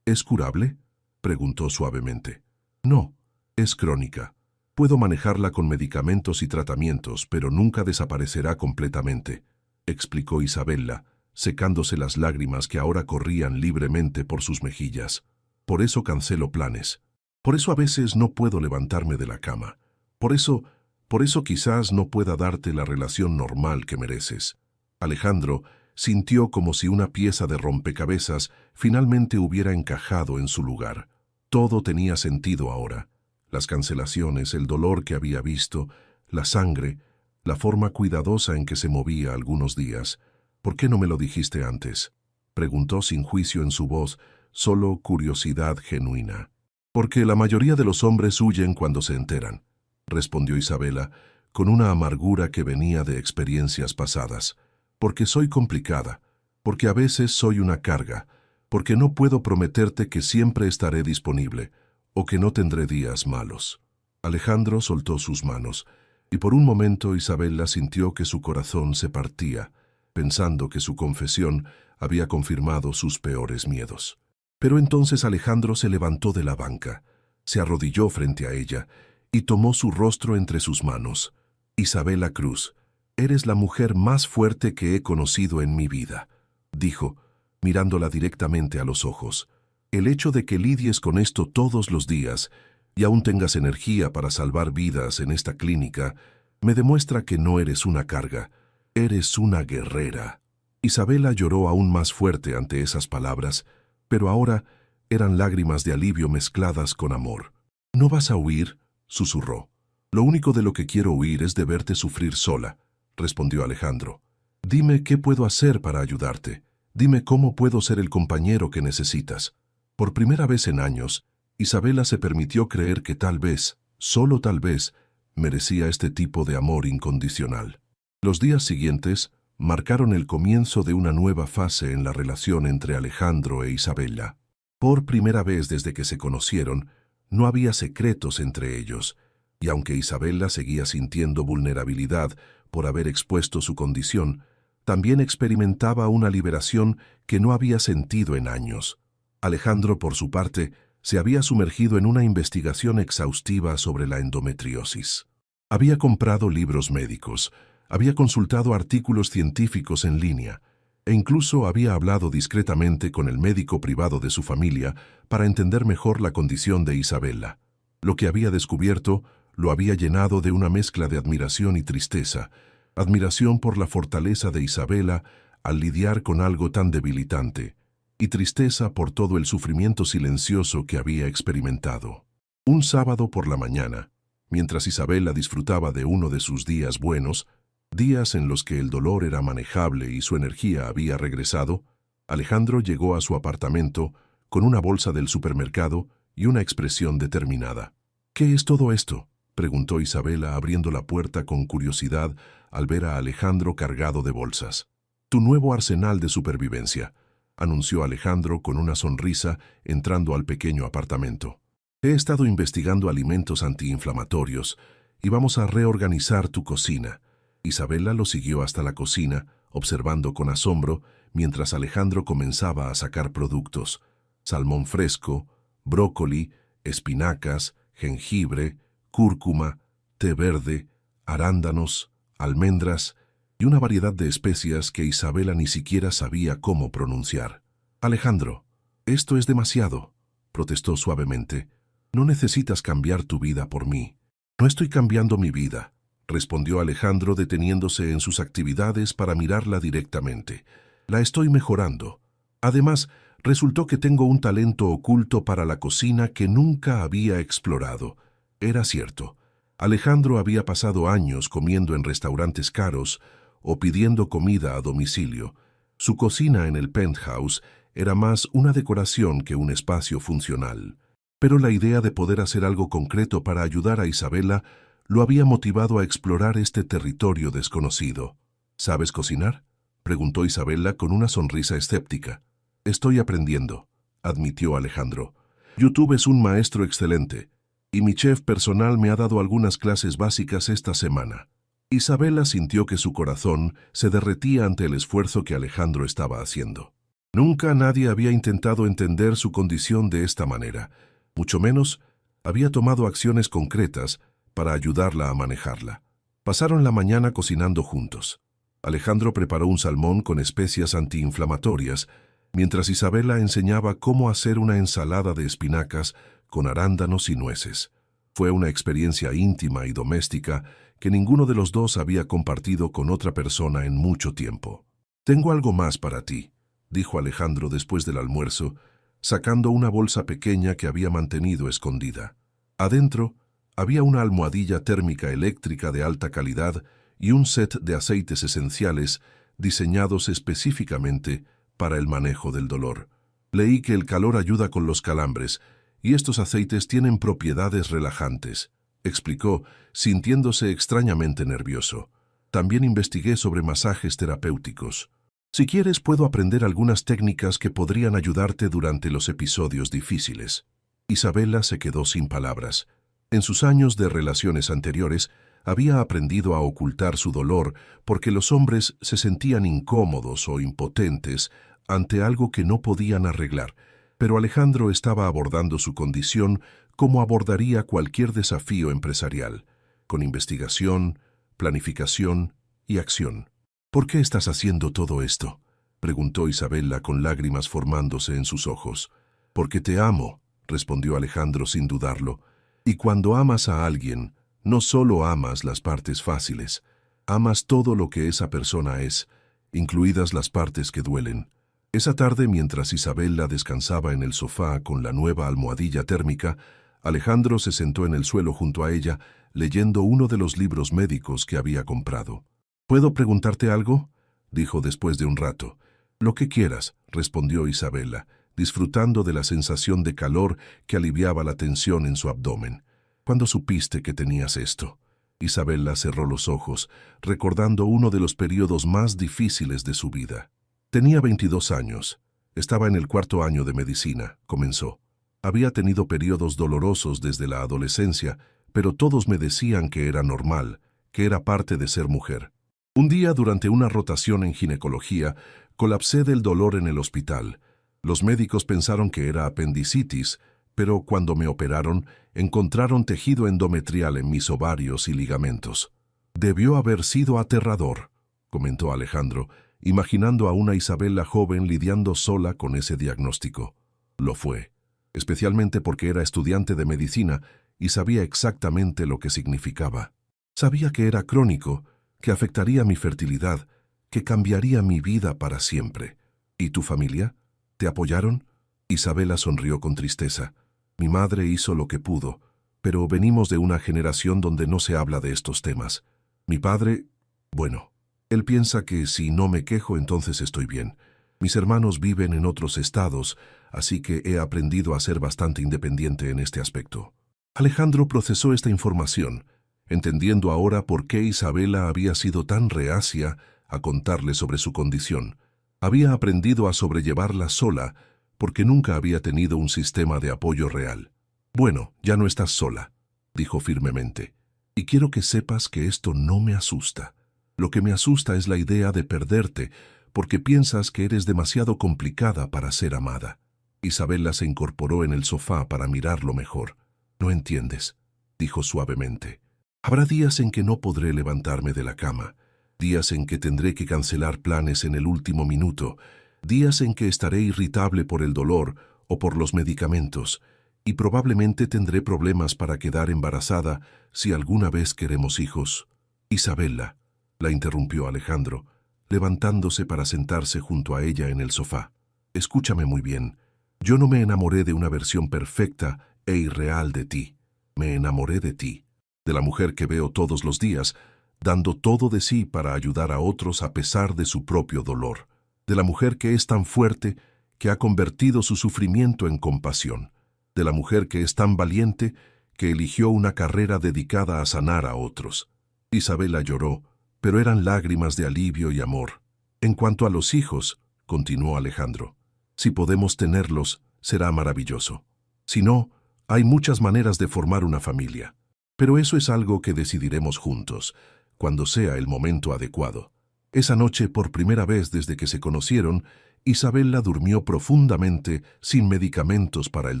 curable?», preguntó suavemente. «No, es crónica. Puedo manejarla con medicamentos y tratamientos, pero nunca desaparecerá completamente», explicó Isabela, secándose las lágrimas que ahora corrían libremente por sus mejillas. «Por eso cancelo planes. Por eso a veces no puedo levantarme de la cama. Por eso quizás no pueda darte la relación normal que mereces». Alejandro sintió como si una pieza de rompecabezas finalmente hubiera encajado en su lugar. Todo tenía sentido ahora. Las cancelaciones, el dolor que había visto, la sangre, la forma cuidadosa en que se movía algunos días. «¿Por qué no me lo dijiste antes?», preguntó sin juicio en su voz, solo curiosidad genuina. «Porque la mayoría de los hombres huyen cuando se enteran», respondió Isabela, con una amargura que venía de experiencias pasadas. «Porque soy complicada, porque a veces soy una carga, porque no puedo prometerte que siempre estaré disponible, o que no tendré días malos». Alejandro soltó sus manos, y por un momento Isabela sintió que su corazón se partía, pensando que su confesión había confirmado sus peores miedos. Pero entonces Alejandro se levantó de la banca, se arrodilló frente a ella y tomó su rostro entre sus manos. «Isabela Cruz, eres la mujer más fuerte que he conocido en mi vida», dijo, mirándola directamente a los ojos. «El hecho de que lidies con esto todos los días y aún tengas energía para salvar vidas en esta clínica me demuestra que no eres una carga. Eres una guerrera». Isabela lloró aún más fuerte ante esas palabras, pero ahora eran lágrimas de alivio mezcladas con amor. «¿No vas a huir?», susurró. «Lo único de lo que quiero huir es de verte sufrir sola», respondió Alejandro. «Dime qué puedo hacer para ayudarte. Dime cómo puedo ser el compañero que necesitas». Por primera vez en años, Isabela se permitió creer que tal vez, solo tal vez, merecía este tipo de amor incondicional. Los días siguientes marcaron el comienzo de una nueva fase en la relación entre Alejandro e Isabela. Por primera vez desde que se conocieron, no había secretos entre ellos, y aunque Isabela seguía sintiendo vulnerabilidad por haber expuesto su condición, también experimentaba una liberación que no había sentido en años. Alejandro, por su parte, se había sumergido en una investigación exhaustiva sobre la endometriosis. Había comprado libros médicos, había consultado artículos científicos en línea, e incluso había hablado discretamente con el médico privado de su familia para entender mejor la condición de Isabela. Lo que había descubierto lo había llenado de una mezcla de admiración y tristeza, admiración por la fortaleza de Isabela al lidiar con algo tan debilitante, y tristeza por todo el sufrimiento silencioso que había experimentado. Un sábado por la mañana, mientras Isabela disfrutaba de uno de sus días buenos, días en los que el dolor era manejable y su energía había regresado, Alejandro llegó a su apartamento con una bolsa del supermercado y una expresión determinada. «¿Qué es todo esto?», preguntó Isabela abriendo la puerta con curiosidad al ver a Alejandro cargado de bolsas. «Tu nuevo arsenal de supervivencia», anunció Alejandro con una sonrisa entrando al pequeño apartamento. «He estado investigando alimentos antiinflamatorios y vamos a reorganizar tu cocina». Isabela lo siguió hasta la cocina, observando con asombro mientras Alejandro comenzaba a sacar productos: salmón fresco, brócoli, espinacas, jengibre, cúrcuma, té verde, arándanos, almendras y una variedad de especias que Isabela ni siquiera sabía cómo pronunciar. «Alejandro, esto es demasiado», protestó suavemente. «No necesitas cambiar tu vida por mí». «No estoy cambiando mi vida», respondió Alejandro deteniéndose en sus actividades para mirarla directamente. «La estoy mejorando. Además, resultó que tengo un talento oculto para la cocina que nunca había explorado». Era cierto. Alejandro había pasado años comiendo en restaurantes caros o pidiendo comida a domicilio. Su cocina en el penthouse era más una decoración que un espacio funcional. Pero la idea de poder hacer algo concreto para ayudar a Isabela lo había motivado a explorar este territorio desconocido. «¿Sabes cocinar?», preguntó Isabela con una sonrisa escéptica. «Estoy aprendiendo», admitió Alejandro. «YouTube es un maestro excelente, y mi chef personal me ha dado algunas clases básicas esta semana». Isabela sintió que su corazón se derretía ante el esfuerzo que Alejandro estaba haciendo. Nunca nadie había intentado entender su condición de esta manera, mucho menos había tomado acciones concretas para ayudarla a manejarla. Pasaron la mañana cocinando juntos. Alejandro preparó un salmón con especias antiinflamatorias, mientras Isabela enseñaba cómo hacer una ensalada de espinacas con arándanos y nueces. Fue una experiencia íntima y doméstica que ninguno de los dos había compartido con otra persona en mucho tiempo. «Tengo algo más para ti», dijo Alejandro después del almuerzo, sacando una bolsa pequeña que había mantenido escondida. Adentro había una almohadilla térmica eléctrica de alta calidad y un set de aceites esenciales diseñados específicamente para el manejo del dolor. «Leí que el calor ayuda con los calambres y estos aceites tienen propiedades relajantes», explicó, sintiéndose extrañamente nervioso. «También investigué sobre masajes terapéuticos. Si quieres, puedo aprender algunas técnicas que podrían ayudarte durante los episodios difíciles». Isabela se quedó sin palabras. En sus años de relaciones anteriores, había aprendido a ocultar su dolor porque los hombres se sentían incómodos o impotentes ante algo que no podían arreglar, pero Alejandro estaba abordando su condición como abordaría cualquier desafío empresarial, con investigación, planificación y acción. «¿Por qué estás haciendo todo esto?», preguntó Isabela con lágrimas formándose en sus ojos. «Porque te amo», respondió Alejandro sin dudarlo. «Y cuando amas a alguien, no solo amas las partes fáciles, amas todo lo que esa persona es, incluidas las partes que duelen». Esa tarde, mientras Isabela descansaba en el sofá con la nueva almohadilla térmica, Alejandro se sentó en el suelo junto a ella, leyendo uno de los libros médicos que había comprado. «¿Puedo preguntarte algo?», dijo después de un rato. «Lo que quieras», respondió Isabela, disfrutando de la sensación de calor que aliviaba la tensión en su abdomen. «¿Cuándo supiste que tenías esto?». Isabela cerró los ojos, recordando uno de los periodos más difíciles de su vida. «Tenía 22 años. Estaba en el 4º año de medicina», comenzó. «Había tenido periodos dolorosos desde la adolescencia, pero todos me decían que era normal, que era parte de ser mujer. Un día, durante una rotación en ginecología, colapsé del dolor en el hospital. Los médicos pensaron que era apendicitis, pero cuando me operaron, encontraron tejido endometrial en mis ovarios y ligamentos. Debió haber sido aterrador», comentó Alejandro, imaginando a una Isabela joven lidiando sola con ese diagnóstico. Lo fue, especialmente porque era estudiante de medicina y sabía exactamente lo que significaba. Sabía que era crónico, que afectaría mi fertilidad, que cambiaría mi vida para siempre. ¿Y tu familia? ¿Te apoyaron? Isabela sonrió con tristeza. Mi madre hizo lo que pudo, pero venimos de una generación donde no se habla de estos temas. Mi padre, bueno, él piensa que si no me quejo entonces estoy bien. Mis hermanos viven en otros estados, así que he aprendido a ser bastante independiente en este aspecto. Alejandro procesó esta información, entendiendo ahora por qué Isabela había sido tan reacia a contarle sobre su condición. Había aprendido a sobrellevarla sola porque nunca había tenido un sistema de apoyo real. Bueno, ya no estás sola, dijo firmemente, y quiero que sepas que esto no me asusta. Lo que me asusta es la idea de perderte porque piensas que eres demasiado complicada para ser amada. Isabela se incorporó en el sofá para mirarlo mejor. No entiendes, dijo suavemente. Habrá días en que no podré levantarme de la cama, días en que tendré que cancelar planes en el último minuto, días en que estaré irritable por el dolor o por los medicamentos, y probablemente tendré problemas para quedar embarazada si alguna vez queremos hijos. Isabela, la interrumpió Alejandro, levantándose para sentarse junto a ella en el sofá. Escúchame muy bien. Yo no me enamoré de una versión perfecta e irreal de ti. Me enamoré de ti, de la mujer que veo todos los días, dando todo de sí para ayudar a otros a pesar de su propio dolor, de la mujer que es tan fuerte que ha convertido su sufrimiento en compasión, de la mujer que es tan valiente que eligió una carrera dedicada a sanar a otros. Isabela lloró, pero eran lágrimas de alivio y amor. En cuanto a los hijos, continuó Alejandro, si podemos tenerlos, será maravilloso. Si no, hay muchas maneras de formar una familia. Pero eso es algo que decidiremos juntos, cuando sea el momento adecuado. Esa noche, por primera vez desde que se conocieron, Isabela durmió profundamente sin medicamentos para el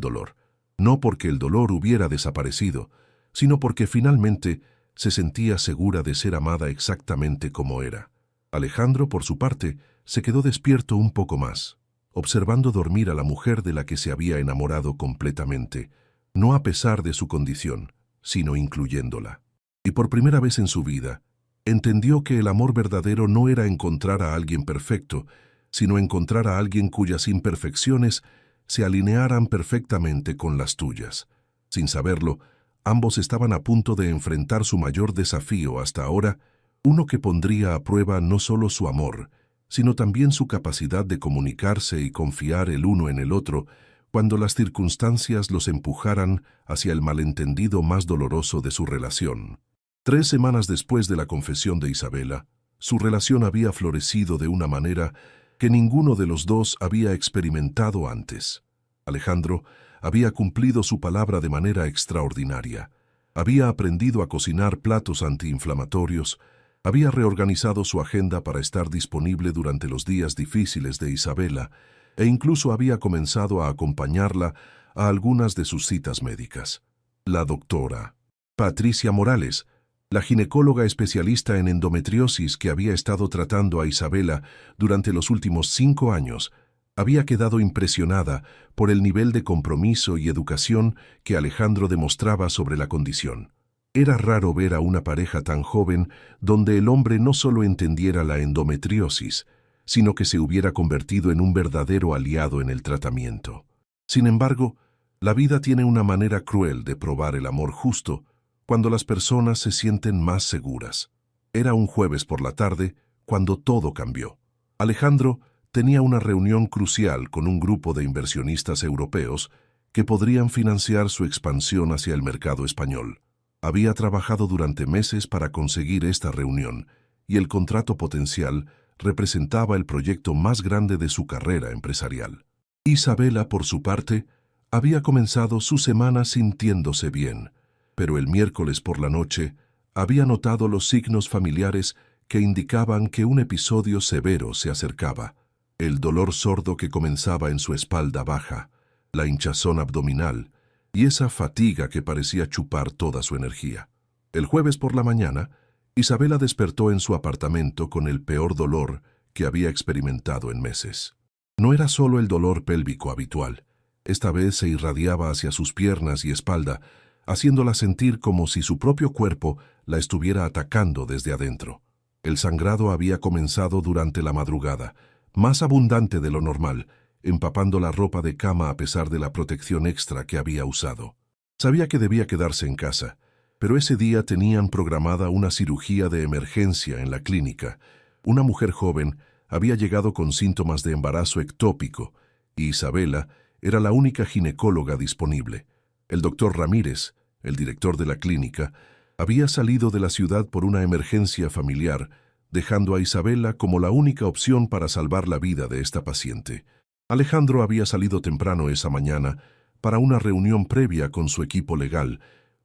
dolor. No porque el dolor hubiera desaparecido, sino porque finalmente se sentía segura de ser amada exactamente como era. Alejandro, por su parte, se quedó despierto un poco más, observando dormir a la mujer de la que se había enamorado completamente, no a pesar de su condición, sino incluyéndola. Y por primera vez en su vida, entendió que el amor verdadero no era encontrar a alguien perfecto, sino encontrar a alguien cuyas imperfecciones se alinearan perfectamente con las tuyas. Sin saberlo, ambos estaban a punto de enfrentar su mayor desafío hasta ahora, uno que pondría a prueba no solo su amor, sino también su capacidad de comunicarse y confiar el uno en el otro cuando las circunstancias los empujaran hacia el malentendido más doloroso de su relación. 3 semanas después de la confesión de Isabela, su relación había florecido de una manera que ninguno de los dos había experimentado antes. Alejandro había cumplido su palabra de manera extraordinaria. Había aprendido a cocinar platos antiinflamatorios, había reorganizado su agenda para estar disponible durante los días difíciles de Isabela e incluso había comenzado a acompañarla a algunas de sus citas médicas. La doctora Patricia Morales, la ginecóloga especialista en endometriosis que había estado tratando a Isabela durante los últimos 5 años, había quedado impresionada por el nivel de compromiso y educación que Alejandro demostraba sobre la condición. Era raro ver a una pareja tan joven donde el hombre no solo entendiera la endometriosis, sino que se hubiera convertido en un verdadero aliado en el tratamiento. Sin embargo, la vida tiene una manera cruel de probar el amor justo cuando las personas se sienten más seguras. Era un jueves por la tarde cuando todo cambió. Alejandro tenía una reunión crucial con un grupo de inversionistas europeos que podrían financiar su expansión hacia el mercado español. Había trabajado durante meses para conseguir esta reunión y el contrato potencial representaba el proyecto más grande de su carrera empresarial. Isabela, por su parte, había comenzado su semana sintiéndose bien, pero el miércoles por la noche había notado los signos familiares que indicaban que un episodio severo se acercaba. El dolor sordo que comenzaba en su espalda baja, la hinchazón abdominal y esa fatiga que parecía chupar toda su energía. El jueves por la mañana, Isabela despertó en su apartamento con el peor dolor que había experimentado en meses. No era solo el dolor pélvico habitual. Esta vez se irradiaba hacia sus piernas y espalda, haciéndola sentir como si su propio cuerpo la estuviera atacando desde adentro. El sangrado había comenzado durante la madrugada, más abundante de lo normal, empapando la ropa de cama a pesar de la protección extra que había usado. Sabía que debía quedarse en casa, pero ese día tenían programada una cirugía de emergencia en la clínica. Una mujer joven había llegado con síntomas de embarazo ectópico y Isabela era la única ginecóloga disponible. El doctor Ramírez, el director de la clínica, había salido de la ciudad por una emergencia familiar, dejando a Isabela como la única opción para salvar la vida de esta paciente. Alejandro había salido temprano esa mañana para una reunión previa con su equipo legal,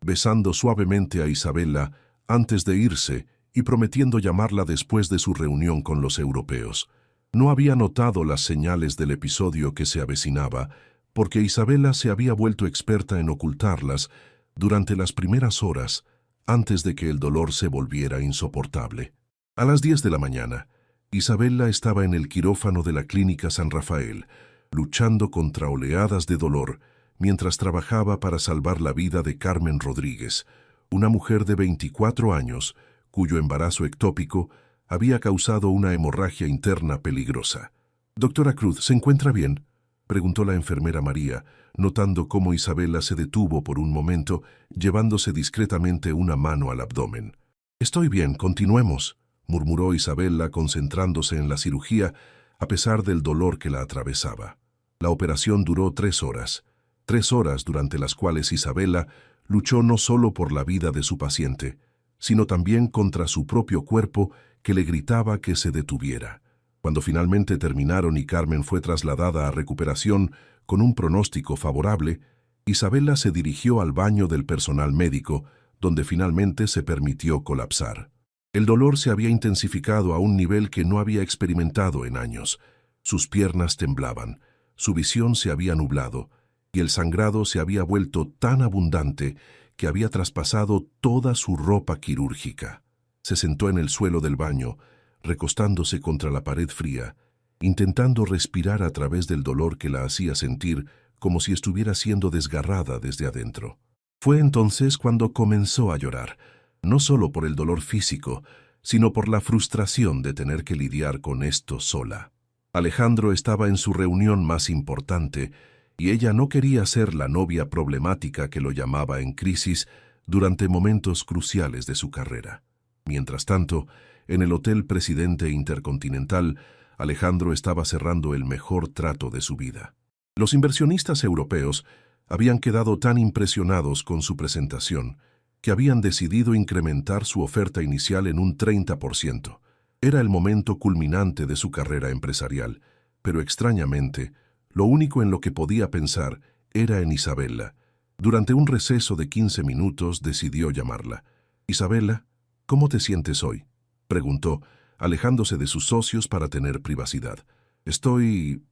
besando suavemente a Isabela antes de irse y prometiendo llamarla después de su reunión con los europeos. No había notado las señales del episodio que se avecinaba, porque Isabela se había vuelto experta en ocultarlas durante las primeras horas antes de que el dolor se volviera insoportable. A las 10 de la mañana, Isabela estaba en el quirófano de la Clínica San Rafael, luchando contra oleadas de dolor, mientras trabajaba para salvar la vida de Carmen Rodríguez, una mujer de 24 años, cuyo embarazo ectópico había causado una hemorragia interna peligrosa. «Doctora Cruz, ¿se encuentra bien?», preguntó la enfermera María, notando cómo Isabela se detuvo por un momento, llevándose discretamente una mano al abdomen. «Estoy bien, continuemos», murmuró Isabela, concentrándose en la cirugía, a pesar del dolor que la atravesaba. La operación duró 3 horas. 3 horas durante las cuales Isabela luchó no solo por la vida de su paciente, sino también contra su propio cuerpo que le gritaba que se detuviera. Cuando finalmente terminaron y Carmen fue trasladada a recuperación con un pronóstico favorable, Isabela se dirigió al baño del personal médico, donde finalmente se permitió colapsar. El dolor se había intensificado a un nivel que no había experimentado en años. Sus piernas temblaban, su visión se había nublado, y el sangrado se había vuelto tan abundante que había traspasado toda su ropa quirúrgica. Se sentó en el suelo del baño, recostándose contra la pared fría, intentando respirar a través del dolor que la hacía sentir como si estuviera siendo desgarrada desde adentro. Fue entonces cuando comenzó a llorar, no solo por el dolor físico, sino por la frustración de tener que lidiar con esto sola. Alejandro estaba en su reunión más importante, y ella no quería ser la novia problemática que lo llamaba en crisis durante momentos cruciales de su carrera. Mientras tanto, en el Hotel Presidente Intercontinental, Alejandro estaba cerrando el mejor trato de su vida. Los inversionistas europeos habían quedado tan impresionados con su presentación que habían decidido incrementar su oferta inicial en un 30%. Era el momento culminante de su carrera empresarial, pero extrañamente, lo único en lo que podía pensar era en Isabela. Durante un receso de 15 minutos decidió llamarla. «Isabela, ¿cómo te sientes hoy?», preguntó, alejándose de sus socios para tener privacidad. Estoy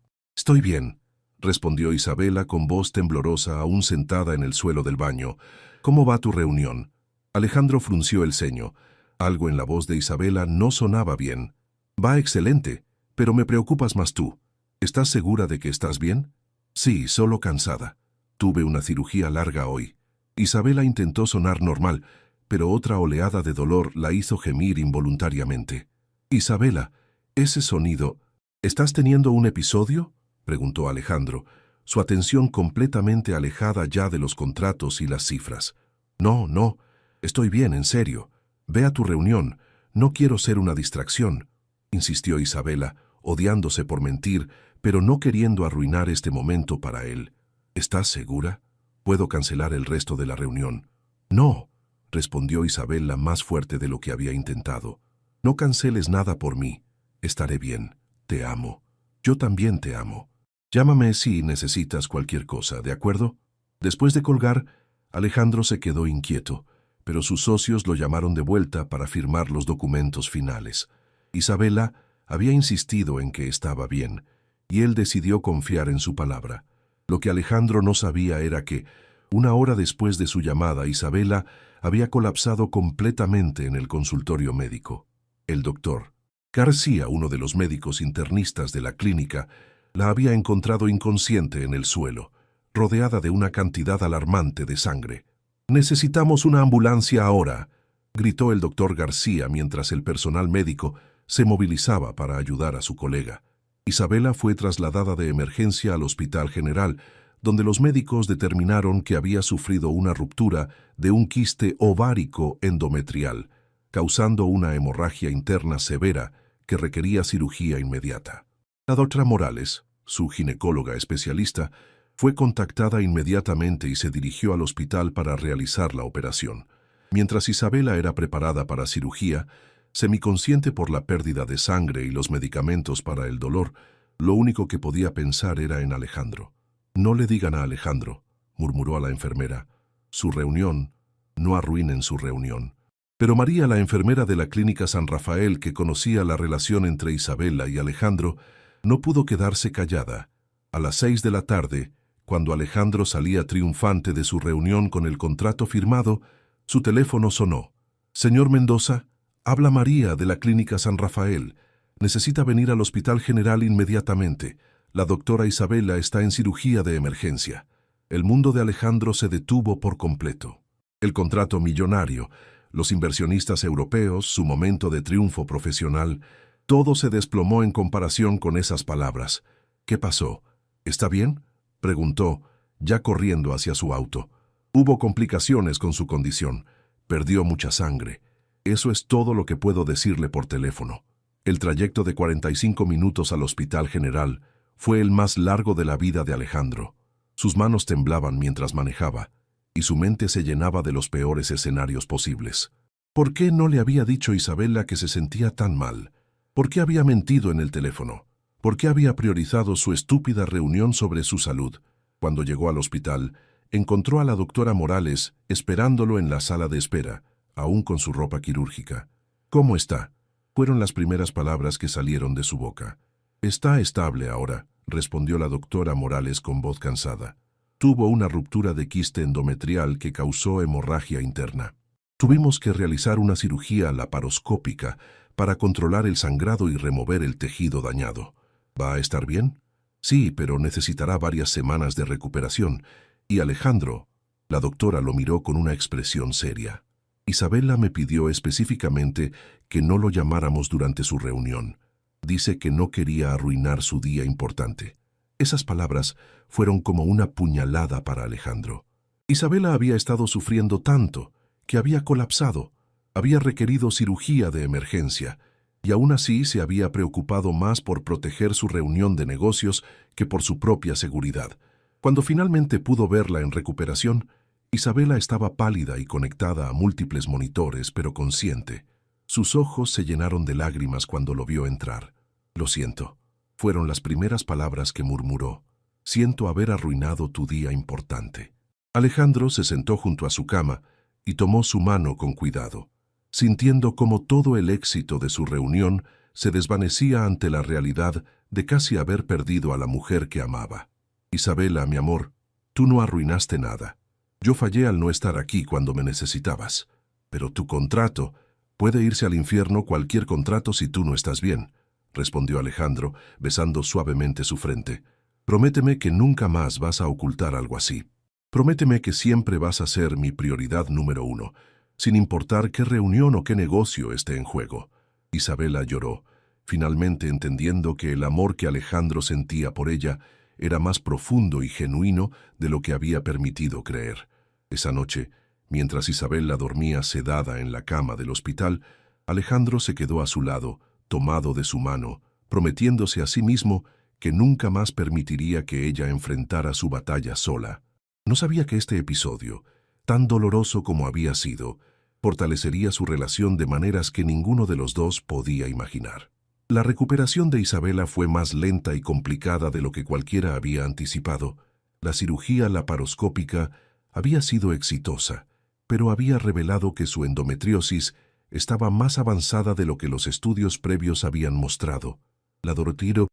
bien», respondió Isabela con voz temblorosa aún sentada en el suelo del baño. «¿Cómo va tu reunión?». Alejandro frunció el ceño. Algo en la voz de Isabela no sonaba bien. «Va excelente, pero me preocupas más tú. ¿Estás segura de que estás bien?». «Sí, solo cansada. Tuve una cirugía larga hoy». Isabela intentó sonar normal, pero otra oleada de dolor la hizo gemir involuntariamente. «Isabela, ese sonido... ¿Estás teniendo un episodio?», preguntó Alejandro, su atención completamente alejada ya de los contratos y las cifras. No, estoy bien, en serio. Ve a tu reunión. No quiero ser una distracción», insistió Isabela, odiándose por mentir, pero no queriendo arruinar este momento para él. «¿Estás segura? Puedo cancelar el resto de la reunión». «No», respondió Isabela más fuerte de lo que había intentado. «No canceles nada por mí. Estaré bien. Te amo. Yo también te amo. Llámame si necesitas cualquier cosa, ¿de acuerdo?». Después de colgar, Alejandro se quedó inquieto, pero sus socios lo llamaron de vuelta para firmar los documentos finales. Isabela había insistido en que estaba bien, y él decidió confiar en su palabra. Lo que Alejandro no sabía era que, una hora después de su llamada, Isabela había colapsado completamente en el consultorio médico. El doctor García, uno de los médicos internistas de la clínica, la había encontrado inconsciente en el suelo, rodeada de una cantidad alarmante de sangre. «Necesitamos una ambulancia ahora», gritó el doctor García mientras el personal médico se movilizaba para ayudar a su colega. Isabela fue trasladada de emergencia al Hospital General, donde los médicos determinaron que había sufrido una ruptura de un quiste ovárico endometrial, causando una hemorragia interna severa que requería cirugía inmediata. La doctora Morales, su ginecóloga especialista, fue contactada inmediatamente y se dirigió al hospital para realizar la operación. Mientras Isabela era preparada para cirugía, semiconsciente por la pérdida de sangre y los medicamentos para el dolor, lo único que podía pensar era en Alejandro. «No le digan a Alejandro», murmuró a la enfermera. «Su reunión, no arruinen su reunión». Pero María, la enfermera de la Clínica San Rafael, que conocía la relación entre Isabela y Alejandro, no pudo quedarse callada. A las 6 de la tarde, cuando Alejandro salía triunfante de su reunión con el contrato firmado, su teléfono sonó. «Señor Mendoza, habla María de la Clínica San Rafael. Necesita venir al Hospital General inmediatamente. La doctora Isabela está en cirugía de emergencia». El mundo de Alejandro se detuvo por completo. El contrato millonario, los inversionistas europeos, su momento de triunfo profesional, todo se desplomó en comparación con esas palabras. «¿Qué pasó? ¿Está bien?», preguntó, ya corriendo hacia su auto. «Hubo complicaciones con su condición. Perdió mucha sangre. Eso es todo lo que puedo decirle por teléfono». El trayecto de 45 minutos al Hospital General fue el más largo de la vida de Alejandro. Sus manos temblaban mientras manejaba, y su mente se llenaba de los peores escenarios posibles. ¿Por qué no le había dicho Isabela que se sentía tan mal? ¿Por qué había mentido en el teléfono? ¿Por qué había priorizado su estúpida reunión sobre su salud? Cuando llegó al hospital, encontró a la doctora Morales esperándolo en la sala de espera, aún con su ropa quirúrgica. «¿Cómo está?», fueron las primeras palabras que salieron de su boca. «Está estable ahora», respondió la doctora Morales con voz cansada. «Tuvo una ruptura de quiste endometrial que causó hemorragia interna. Tuvimos que realizar una cirugía laparoscópica para controlar el sangrado y remover el tejido dañado. ¿Va a estar bien?». «Sí, pero necesitará varias semanas de recuperación». «¿Y Alejandro?». La doctora lo miró con una expresión seria. «Isabela me pidió específicamente que no lo llamáramos durante su reunión. Dice que no quería arruinar su día importante». Esas palabras fueron como una puñalada para Alejandro. Isabela había estado sufriendo tanto que había colapsado, había requerido cirugía de emergencia, y aún así se había preocupado más por proteger su reunión de negocios que por su propia seguridad. Cuando finalmente pudo verla en recuperación, Isabela estaba pálida y conectada a múltiples monitores, pero consciente. Sus ojos se llenaron de lágrimas cuando lo vio entrar. «Lo siento», fueron las primeras palabras que murmuró. «Siento haber arruinado tu día importante». Alejandro se sentó junto a su cama y tomó su mano con cuidado, sintiendo cómo todo el éxito de su reunión se desvanecía ante la realidad de casi haber perdido a la mujer que amaba. «Isabela, mi amor, tú no arruinaste nada. Yo fallé al no estar aquí cuando me necesitabas. Pero tu contrato puede irse al infierno, cualquier contrato, si tú no estás bien», respondió Alejandro, besando suavemente su frente. «Prométeme que nunca más vas a ocultar algo así. Prométeme que siempre vas a ser mi prioridad número 1, sin importar qué reunión o qué negocio esté en juego». Isabela lloró, finalmente entendiendo que el amor que Alejandro sentía por ella era más profundo y genuino de lo que había permitido creer. Esa noche, mientras Isabela dormía sedada en la cama del hospital, Alejandro se quedó a su lado, tomado de su mano, prometiéndose a sí mismo que nunca más permitiría que ella enfrentara su batalla sola. No sabía que este episodio, tan doloroso como había sido, fortalecería su relación de maneras que ninguno de los dos podía imaginar. La recuperación de Isabela fue más lenta y complicada de lo que cualquiera había anticipado. La cirugía laparoscópica había sido exitosa, pero había revelado que su endometriosis estaba más avanzada de lo que los estudios previos habían mostrado. La doctora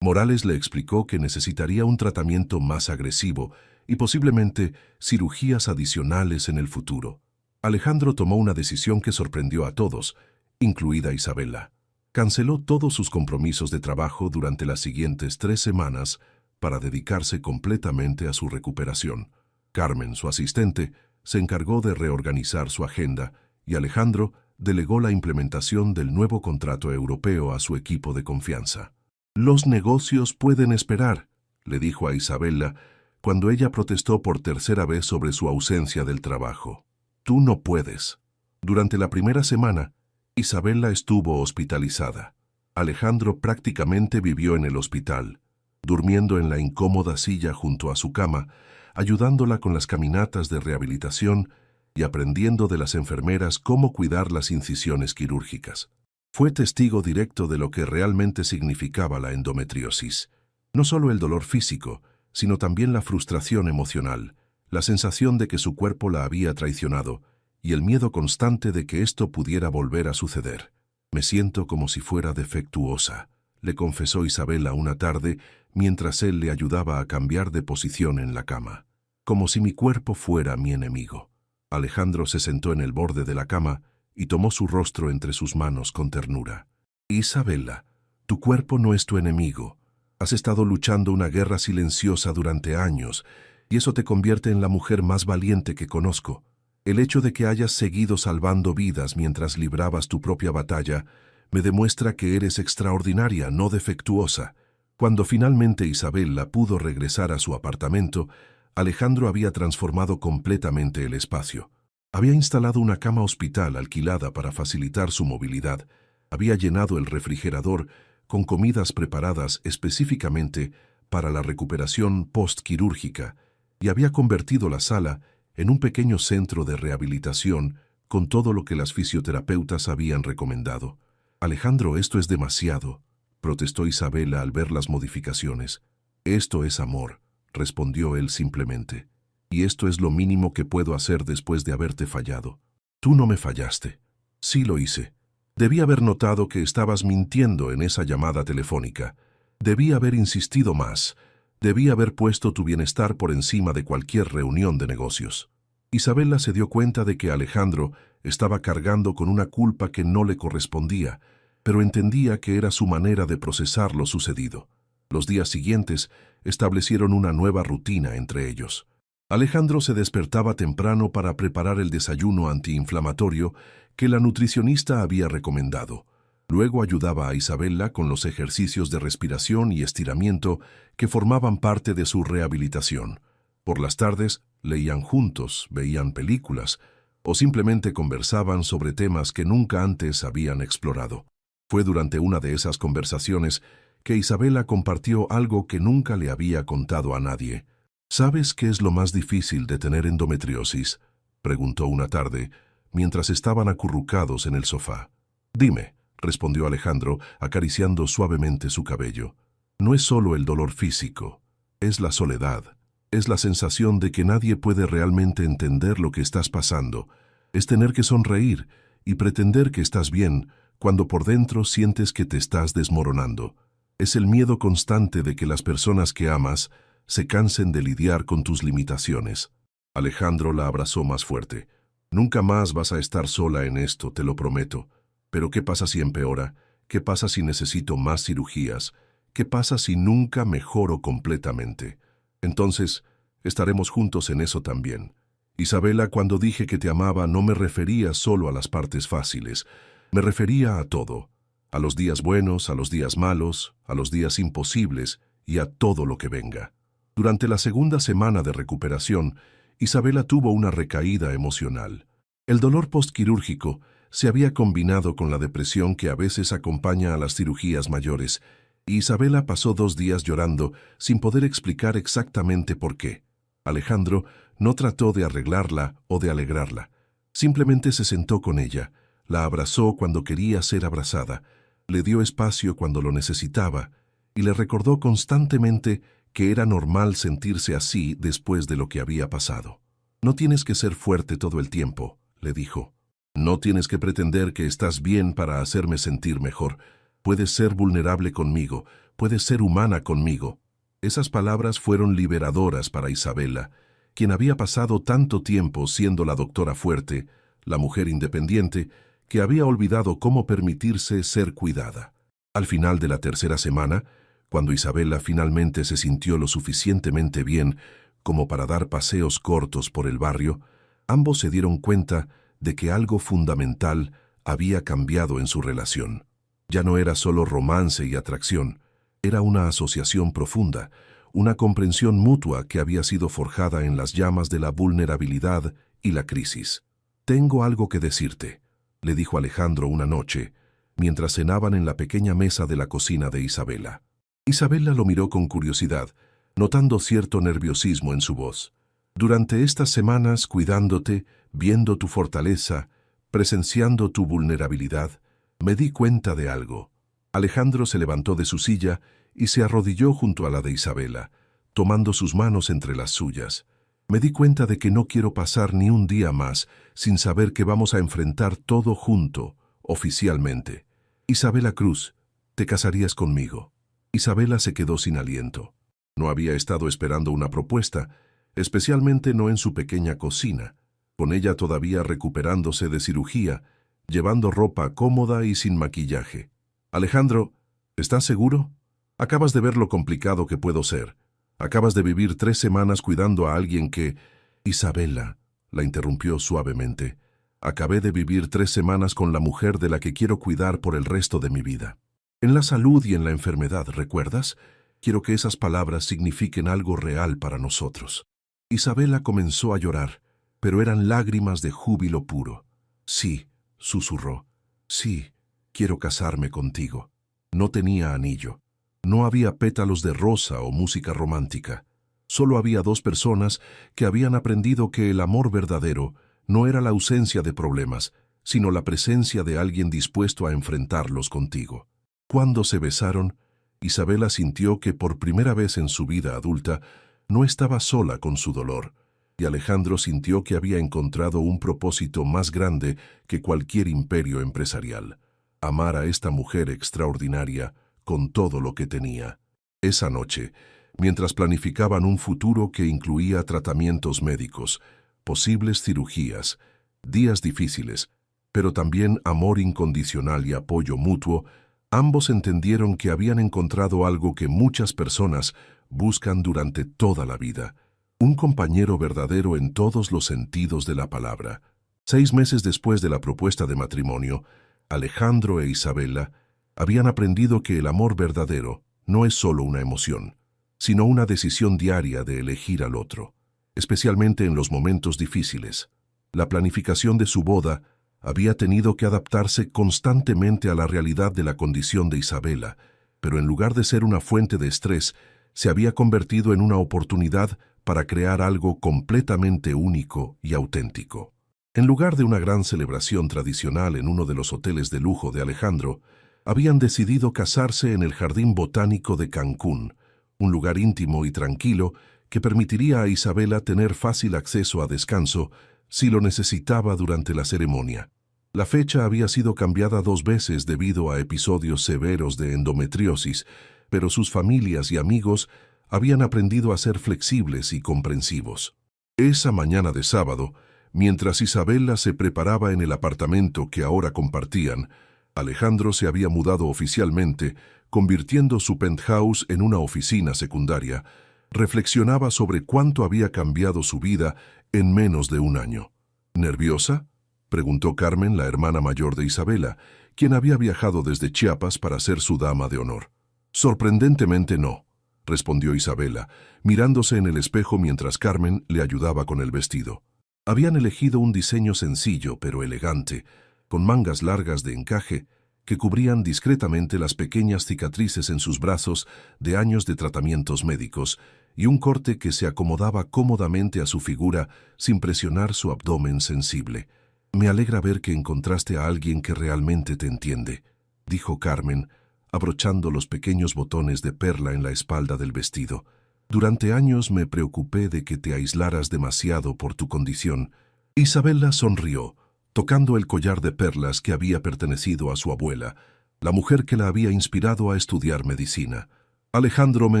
Morales le explicó que necesitaría un tratamiento más agresivo y posiblemente cirugías adicionales en el futuro. Alejandro tomó una decisión que sorprendió a todos, incluida Isabela. Canceló todos sus compromisos de trabajo durante las siguientes 3 semanas para dedicarse completamente a su recuperación. Carmen, su asistente, se encargó de reorganizar su agenda y Alejandro delegó la implementación del nuevo contrato europeo a su equipo de confianza. «Los negocios pueden esperar», le dijo a Isabella cuando ella protestó por tercera vez sobre su ausencia del trabajo. «Tú no puedes». Durante la primera semana, Isabella estuvo hospitalizada. Alejandro prácticamente vivió en el hospital, durmiendo en la incómoda silla junto a su cama, ayudándola con las caminatas de rehabilitación y aprendiendo de las enfermeras cómo cuidar las incisiones quirúrgicas. Fue testigo directo de lo que realmente significaba la endometriosis. No solo el dolor físico, sino también la frustración emocional, la sensación de que su cuerpo la había traicionado y el miedo constante de que esto pudiera volver a suceder. «Me siento como si fuera defectuosa», le confesó Isabella una tarde mientras él le ayudaba a cambiar de posición en la cama. «Como si mi cuerpo fuera mi enemigo». Alejandro se sentó en el borde de la cama y tomó su rostro entre sus manos con ternura. «Isabella, tu cuerpo no es tu enemigo. Has estado luchando una guerra silenciosa durante años y eso te convierte en la mujer más valiente que conozco. El hecho de que hayas seguido salvando vidas mientras librabas tu propia batalla me demuestra que eres extraordinaria, no defectuosa». Cuando finalmente Isabella pudo regresar a su apartamento, Alejandro había transformado completamente el espacio. Había instalado una cama hospital alquilada para facilitar su movilidad, había llenado el refrigerador con comidas preparadas específicamente para la recuperación postquirúrgica y había convertido la sala en un pequeño centro de rehabilitación con todo lo que las fisioterapeutas habían recomendado. «Alejandro, esto es demasiado», protestó Isabella al ver las modificaciones. «Esto es amor», respondió él simplemente. «Y esto es lo mínimo que puedo hacer después de haberte fallado». «Tú no me fallaste». «Sí lo hice. Debí haber notado que estabas mintiendo en esa llamada telefónica. Debí haber insistido más. Debí haber puesto tu bienestar por encima de cualquier reunión de negocios». Isabella se dio cuenta de que Alejandro estaba cargando con una culpa que no le correspondía, pero entendía que era su manera de procesar lo sucedido. Los días siguientes establecieron una nueva rutina entre ellos. Alejandro se despertaba temprano para preparar el desayuno antiinflamatorio que la nutricionista había recomendado. Luego ayudaba a Isabella con los ejercicios de respiración y estiramiento que formaban parte de su rehabilitación. Por las tardes leían juntos, veían películas o simplemente conversaban sobre temas que nunca antes habían explorado. Fue durante una de esas conversaciones que Isabella compartió algo que nunca le había contado a nadie. «¿Sabes qué es lo más difícil de tener endometriosis?», preguntó una tarde, mientras estaban acurrucados en el sofá. «Dime», respondió Alejandro, acariciando suavemente su cabello. «No es solo el dolor físico, es la soledad. Es la sensación de que nadie puede realmente entender lo que estás pasando. Es tener que sonreír y pretender que estás bien cuando por dentro sientes que te estás desmoronando. Es el miedo constante de que las personas que amas se cansen de lidiar con tus limitaciones». Alejandro la abrazó más fuerte. «Nunca más vas a estar sola en esto, te lo prometo. Pero ¿qué pasa si empeora? ¿Qué pasa si necesito más cirugías? ¿Qué pasa si nunca mejoro completamente? Entonces, estaremos juntos en eso también. Isabella, cuando dije que te amaba, no me refería solo a las partes fáciles. Me refería a todo. A los días buenos, a los días malos, a los días imposibles y a todo lo que venga». Durante la segunda semana de recuperación, Isabella tuvo una recaída emocional. El dolor postquirúrgico se había combinado con la depresión que a veces acompaña a las cirugías mayores, y Isabella pasó 2 días llorando sin poder explicar exactamente por qué. Alejandro no trató de arreglarla o de alegrarla. Simplemente se sentó con ella, la abrazó cuando quería ser abrazada, le dio espacio cuando lo necesitaba y le recordó constantemente que era normal sentirse así después de lo que había pasado. «No tienes que ser fuerte todo el tiempo», le dijo. «No tienes que pretender que estás bien para hacerme sentir mejor. Puedes ser vulnerable conmigo, puedes ser humana conmigo». Esas palabras fueron liberadoras para Isabella, quien había pasado tanto tiempo siendo la doctora fuerte, la mujer independiente, que había olvidado cómo permitirse ser cuidada. Al final de la tercera semana, cuando Isabela finalmente se sintió lo suficientemente bien como para dar paseos cortos por el barrio, ambos se dieron cuenta de que algo fundamental había cambiado en su relación. Ya no era solo romance y atracción, era una asociación profunda, una comprensión mutua que había sido forjada en las llamas de la vulnerabilidad y la crisis. «Tengo algo que decirte», le dijo Alejandro una noche, mientras cenaban en la pequeña mesa de la cocina de Isabela. Isabela lo miró con curiosidad, notando cierto nerviosismo en su voz. «Durante estas semanas, cuidándote, viendo tu fortaleza, presenciando tu vulnerabilidad, me di cuenta de algo». Alejandro se levantó de su silla y se arrodilló junto a la de Isabela, tomando sus manos entre las suyas. «Me di cuenta de que no quiero pasar ni un día más sin saber que vamos a enfrentar todo junto, oficialmente. Isabela Cruz, ¿te casarías conmigo?» Isabela se quedó sin aliento. No había estado esperando una propuesta, especialmente no en su pequeña cocina, con ella todavía recuperándose de cirugía, llevando ropa cómoda y sin maquillaje. «Alejandro, ¿estás seguro? Acabas de ver lo complicado que puedo ser. Acabas de vivir 3 semanas cuidando a alguien que...» «Isabela», la interrumpió suavemente, «acabé de vivir 3 semanas con la mujer de la que quiero cuidar por el resto de mi vida. En la salud y en la enfermedad, ¿recuerdas? Quiero que esas palabras signifiquen algo real para nosotros». Isabela comenzó a llorar, pero eran lágrimas de júbilo puro. «Sí», susurró, «sí, quiero casarme contigo». No tenía anillo. No había pétalos de rosa o música romántica. Solo había 2 personas que habían aprendido que el amor verdadero no era la ausencia de problemas, sino la presencia de alguien dispuesto a enfrentarlos contigo. Cuando se besaron, Isabela sintió que por primera vez en su vida adulta no estaba sola con su dolor, y Alejandro sintió que había encontrado un propósito más grande que cualquier imperio empresarial: amar a esta mujer extraordinaria con todo lo que tenía. Esa noche, mientras planificaban un futuro que incluía tratamientos médicos, posibles cirugías, días difíciles, pero también amor incondicional y apoyo mutuo, ambos entendieron que habían encontrado algo que muchas personas buscan durante toda la vida: un compañero verdadero en todos los sentidos de la palabra. 6 meses después de la propuesta de matrimonio, Alejandro e Isabela habían aprendido que el amor verdadero no es solo una emoción, sino una decisión diaria de elegir al otro, especialmente en los momentos difíciles. La planificación de su boda había tenido que adaptarse constantemente a la realidad de la condición de Isabela, pero en lugar de ser una fuente de estrés, se había convertido en una oportunidad para crear algo completamente único y auténtico. En lugar de una gran celebración tradicional en uno de los hoteles de lujo de Alejandro, habían decidido casarse en el Jardín Botánico de Cancún, un lugar íntimo y tranquilo que permitiría a Isabela tener fácil acceso a descanso si lo necesitaba durante la ceremonia. La fecha había sido cambiada 2 veces debido a episodios severos de endometriosis, pero sus familias y amigos habían aprendido a ser flexibles y comprensivos. Esa mañana de sábado, mientras Isabela se preparaba en el apartamento que ahora compartían, Alejandro se había mudado oficialmente, convirtiendo su penthouse en una oficina secundaria. Reflexionaba sobre cuánto había cambiado su vida en menos de un año. ¿Nerviosa?, preguntó Carmen, la hermana mayor de Isabela, quien había viajado desde Chiapas para ser su dama de honor. «Sorprendentemente no», respondió Isabela, mirándose en el espejo mientras Carmen le ayudaba con el vestido. Habían elegido un diseño sencillo pero elegante, con mangas largas de encaje que cubrían discretamente las pequeñas cicatrices en sus brazos de años de tratamientos médicos, y un corte que se acomodaba cómodamente a su figura sin presionar su abdomen sensible. «Me alegra ver que encontraste a alguien que realmente te entiende», dijo Carmen, abrochando los pequeños botones de perla en la espalda del vestido. «Durante años me preocupé de que te aislaras demasiado por tu condición». Isabela sonrió, tocando el collar de perlas que había pertenecido a su abuela, la mujer que la había inspirado a estudiar medicina. «Alejandro me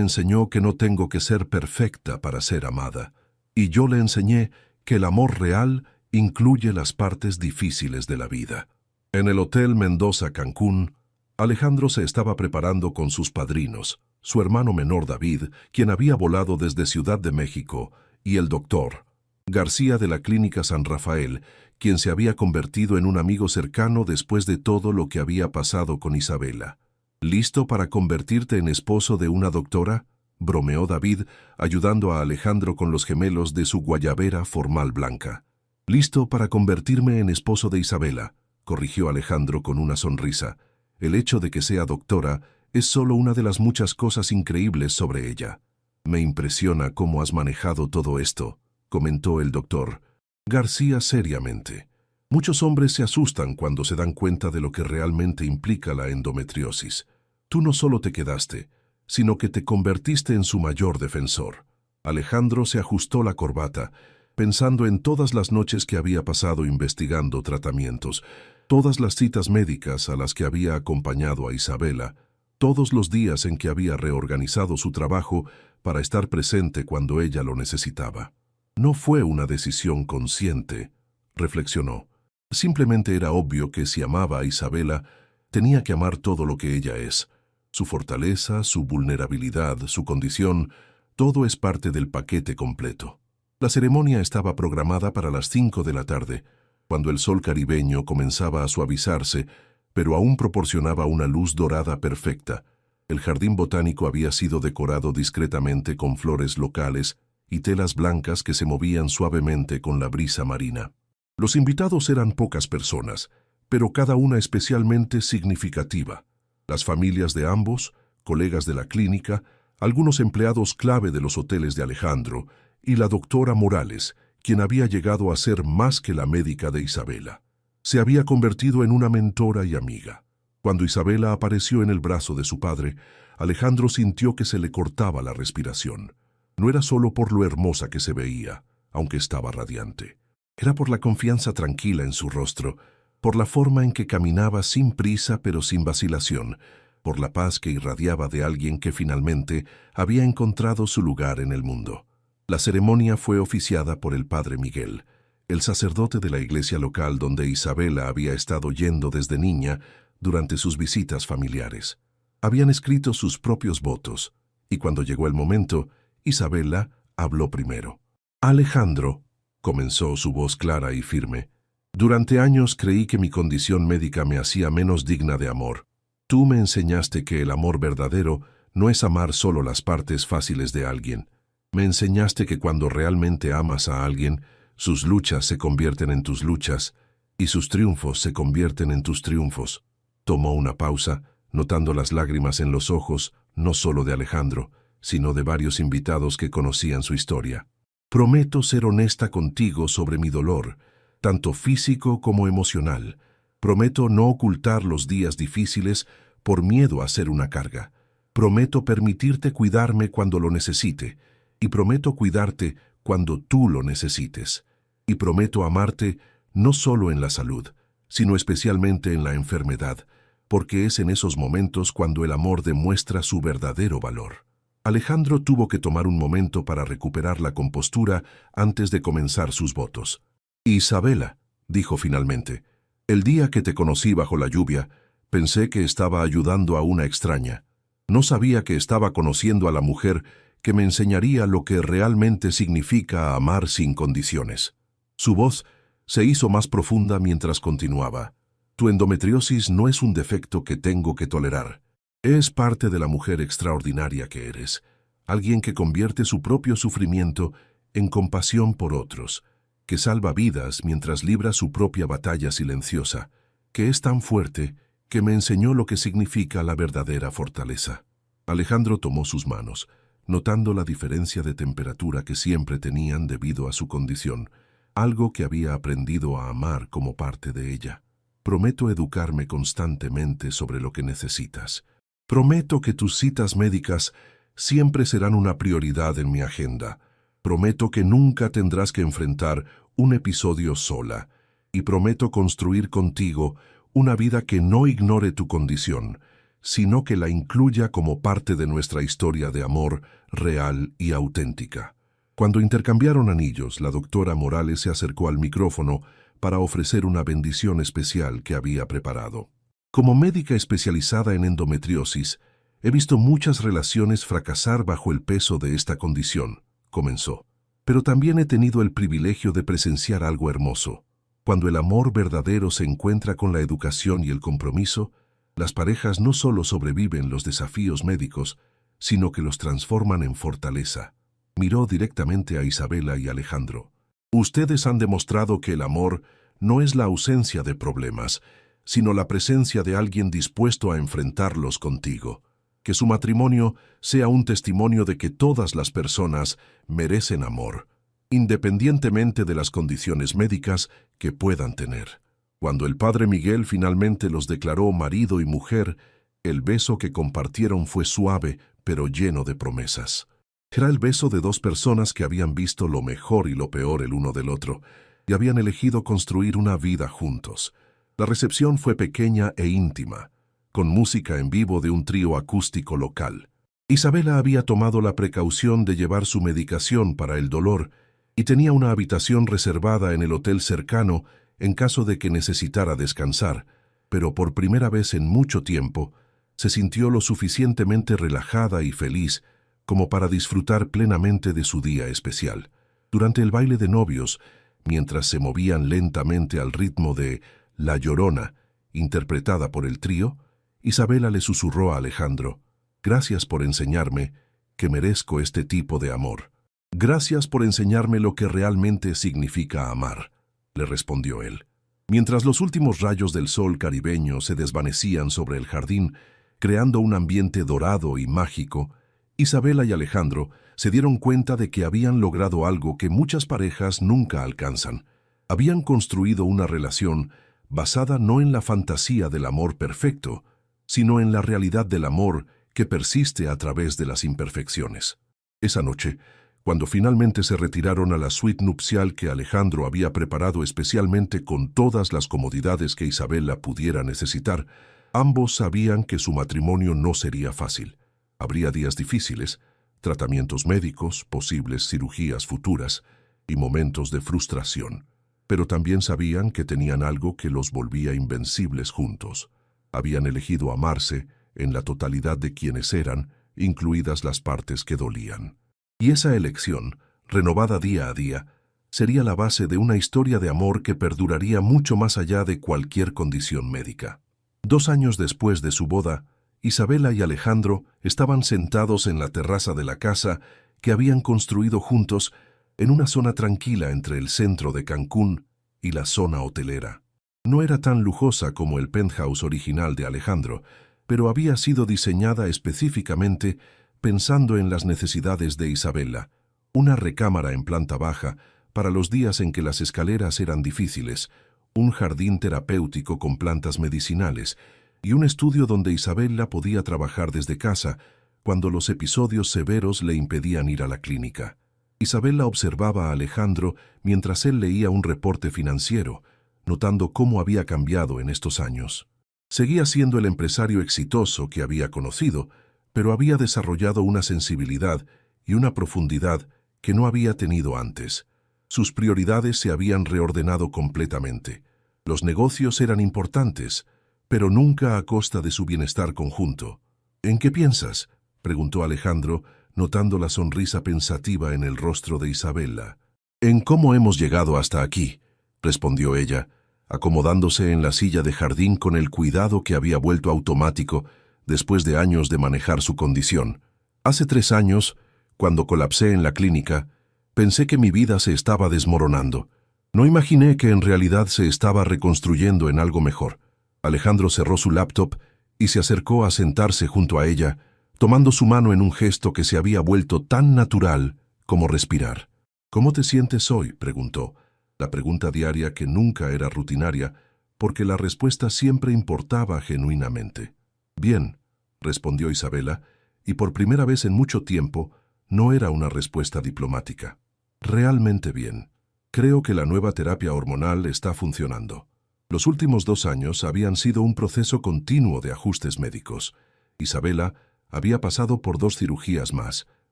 enseñó que no tengo que ser perfecta para ser amada, y yo le enseñé que el amor real incluye las partes difíciles de la vida». En el Hotel Mendoza Cancún, Alejandro se estaba preparando con sus padrinos, su hermano menor David, quien había volado desde Ciudad de México, y el doctor García de la Clínica San Rafael, quien se había convertido en un amigo cercano después de todo lo que había pasado con Isabela. ¿Listo para convertirte en esposo de una doctora?, bromeó David, ayudando a Alejandro con los gemelos de su guayabera formal blanca. «Listo para convertirme en esposo de Isabela», corrigió Alejandro con una sonrisa. «El hecho de que sea doctora es solo una de las muchas cosas increíbles sobre ella». «Me impresiona cómo has manejado todo esto», comentó el doctor García seriamente. «Muchos hombres se asustan cuando se dan cuenta de lo que realmente implica la endometriosis. Tú no solo te quedaste, sino que te convertiste en su mayor defensor». Alejandro se ajustó la corbata, pensando en todas las noches que había pasado investigando tratamientos, todas las citas médicas a las que había acompañado a Isabela, todos los días en que había reorganizado su trabajo para estar presente cuando ella lo necesitaba. No fue una decisión consciente, reflexionó. Simplemente era obvio que si amaba a Isabela, tenía que amar todo lo que ella es. Su fortaleza, su vulnerabilidad, su condición, todo es parte del paquete completo. La ceremonia estaba programada para las 5 de la tarde, cuando el sol caribeño comenzaba a suavizarse, pero aún proporcionaba una luz dorada perfecta. El jardín botánico había sido decorado discretamente con flores locales y telas blancas que se movían suavemente con la brisa marina. Los invitados eran pocas personas, pero cada una especialmente significativa. Las familias de ambos, colegas de la clínica, algunos empleados clave de los hoteles de Alejandro y la doctora Morales, quien había llegado a ser más que la médica de Isabela. Se había convertido en una mentora y amiga. Cuando Isabela apareció en el brazo de su padre, Alejandro sintió que se le cortaba la respiración. No era solo por lo hermosa que se veía, aunque estaba radiante. Era por la confianza tranquila en su rostro, por la forma en que caminaba sin prisa pero sin vacilación, por la paz que irradiaba de alguien que finalmente había encontrado su lugar en el mundo. La ceremonia fue oficiada por el padre Miguel, el sacerdote de la iglesia local donde Isabela había estado yendo desde niña durante sus visitas familiares. Habían escrito sus propios votos, y cuando llegó el momento, Isabela habló primero. «Alejandro», comenzó su voz clara y firme, «durante años creí que mi condición médica me hacía menos digna de amor. Tú me enseñaste que el amor verdadero no es amar solo las partes fáciles de alguien. Me enseñaste que cuando realmente amas a alguien, sus luchas se convierten en tus luchas y sus triunfos se convierten en tus triunfos». Tomó una pausa, notando las lágrimas en los ojos, no solo de Alejandro, sino de varios invitados que conocían su historia. «Prometo ser honesta contigo sobre mi dolor, tanto físico como emocional. Prometo no ocultar los días difíciles por miedo a ser una carga. Prometo permitirte cuidarme cuando lo necesite, y prometo cuidarte cuando tú lo necesites. Y prometo amarte no solo en la salud, sino especialmente en la enfermedad, porque es en esos momentos cuando el amor demuestra su verdadero valor». Alejandro tuvo que tomar un momento para recuperar la compostura antes de comenzar sus votos. «Isabela», dijo finalmente, «el día que te conocí bajo la lluvia, pensé que estaba ayudando a una extraña. No sabía que estaba conociendo a la mujer que me enseñaría lo que realmente significa amar sin condiciones». Su voz se hizo más profunda mientras continuaba. «Tu endometriosis no es un defecto que tengo que tolerar. Es parte de la mujer extraordinaria que eres, alguien que convierte su propio sufrimiento en compasión por otros, que salva vidas mientras libra su propia batalla silenciosa, que es tan fuerte que me enseñó lo que significa la verdadera fortaleza». Alejandro tomó sus manos, notando la diferencia de temperatura que siempre tenían debido a su condición, algo que había aprendido a amar como parte de ella. «Prometo educarme constantemente sobre lo que necesitas. Prometo que tus citas médicas siempre serán una prioridad en mi agenda. Prometo que nunca tendrás que enfrentar un episodio sola. Y prometo construir contigo una vida que no ignore tu condición, sino que la incluya como parte de nuestra historia de amor real y auténtica». Cuando intercambiaron anillos, la doctora Morales se acercó al micrófono para ofrecer una bendición especial que había preparado. Como médica especializada en endometriosis, he visto muchas relaciones fracasar bajo el peso de esta condición, comenzó. Pero también he tenido el privilegio de presenciar algo hermoso. Cuando el amor verdadero se encuentra con la educación y el compromiso, las parejas no solo sobreviven los desafíos médicos, sino que los transforman en fortaleza. Miró directamente a Isabela y Alejandro. Ustedes han demostrado que el amor no es la ausencia de problemas, sino la presencia de alguien dispuesto a enfrentarlos contigo. Que su matrimonio sea un testimonio de que todas las personas merecen amor, independientemente de las condiciones médicas que puedan tener. Cuando el padre Miguel finalmente los declaró marido y mujer, el beso que compartieron fue suave, pero lleno de promesas. Era el beso de dos personas que habían visto lo mejor y lo peor el uno del otro, y habían elegido construir una vida juntos. La recepción fue pequeña e íntima, con música en vivo de un trío acústico local. Isabela había tomado la precaución de llevar su medicación para el dolor y tenía una habitación reservada en el hotel cercano en caso de que necesitara descansar, pero por primera vez en mucho tiempo se sintió lo suficientemente relajada y feliz como para disfrutar plenamente de su día especial. Durante el baile de novios, mientras se movían lentamente al ritmo de La Llorona, interpretada por el trío, Isabela le susurró a Alejandro: «Gracias por enseñarme que merezco este tipo de amor. Gracias por enseñarme lo que realmente significa amar», le respondió él. Mientras los últimos rayos del sol caribeño se desvanecían sobre el jardín, creando un ambiente dorado y mágico, Isabela y Alejandro se dieron cuenta de que habían logrado algo que muchas parejas nunca alcanzan. Habían construido una relación basada no en la fantasía del amor perfecto, sino en la realidad del amor que persiste a través de las imperfecciones. Esa noche, cuando finalmente se retiraron a la suite nupcial que Alejandro había preparado especialmente con todas las comodidades que Isabela pudiera necesitar, ambos sabían que su matrimonio no sería fácil. Habría días difíciles, tratamientos médicos, posibles cirugías futuras y momentos de frustración. Pero también sabían que tenían algo que los volvía invencibles juntos. Habían elegido amarse en la totalidad de quienes eran, incluidas las partes que dolían. Y esa elección, renovada día a día, sería la base de una historia de amor que perduraría mucho más allá de cualquier condición médica. 2 años después de su boda, Isabela y Alejandro estaban sentados en la terraza de la casa que habían construido juntos en una zona tranquila entre el centro de Cancún y la zona hotelera. No era tan lujosa como el penthouse original de Alejandro, pero había sido diseñada específicamente pensando en las necesidades de Isabela. Una recámara en planta baja para los días en que las escaleras eran difíciles, un jardín terapéutico con plantas medicinales y un estudio donde Isabela podía trabajar desde casa cuando los episodios severos le impedían ir a la clínica. Isabela observaba a Alejandro mientras él leía un reporte financiero, notando cómo había cambiado en estos años. Seguía siendo el empresario exitoso que había conocido, pero había desarrollado una sensibilidad y una profundidad que no había tenido antes. Sus prioridades se habían reordenado completamente. Los negocios eran importantes, pero nunca a costa de su bienestar conjunto. «¿En qué piensas?», preguntó Alejandro, notando la sonrisa pensativa en el rostro de Isabela. «En cómo hemos llegado hasta aquí», respondió ella, acomodándose en la silla de jardín con el cuidado que había vuelto automático después de años de manejar su condición. «Hace 3 años, cuando colapsé en la clínica, pensé que mi vida se estaba desmoronando. No imaginé que en realidad se estaba reconstruyendo en algo mejor». Alejandro cerró su laptop y se acercó a sentarse junto a ella, tomando su mano en un gesto que se había vuelto tan natural como respirar. «¿Cómo te sientes hoy?», preguntó, la pregunta diaria que nunca era rutinaria, porque la respuesta siempre importaba genuinamente. «Bien», respondió Isabela, y por primera vez en mucho tiempo no era una respuesta diplomática. «Realmente bien. Creo que la nueva terapia hormonal está funcionando». Los últimos 2 años habían sido un proceso continuo de ajustes médicos. Isabela había pasado por 2 cirugías más,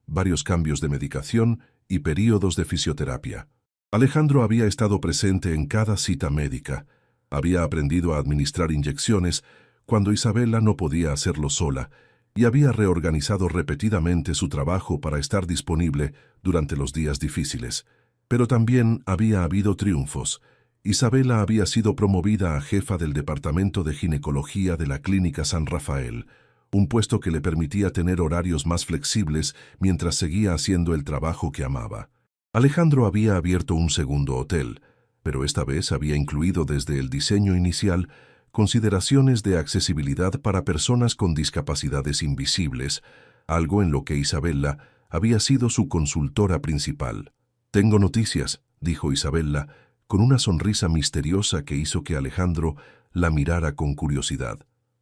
varios cambios de medicación y períodos de fisioterapia. Alejandro había estado presente en cada cita médica. Había aprendido a administrar inyecciones cuando Isabela no podía hacerlo sola y había reorganizado repetidamente su trabajo para estar disponible durante los días difíciles. Pero también había habido triunfos. Isabela había sido promovida a jefa del Departamento de Ginecología de la Clínica San Rafael, un puesto que le permitía tener horarios más flexibles mientras seguía haciendo el trabajo que amaba. Alejandro había abierto un segundo hotel, pero esta vez había incluido desde el diseño inicial consideraciones de accesibilidad para personas con discapacidades invisibles, algo en lo que Isabela había sido su consultora principal. «Tengo noticias», dijo Isabela, con una sonrisa misteriosa que hizo que Alejandro la mirara con curiosidad.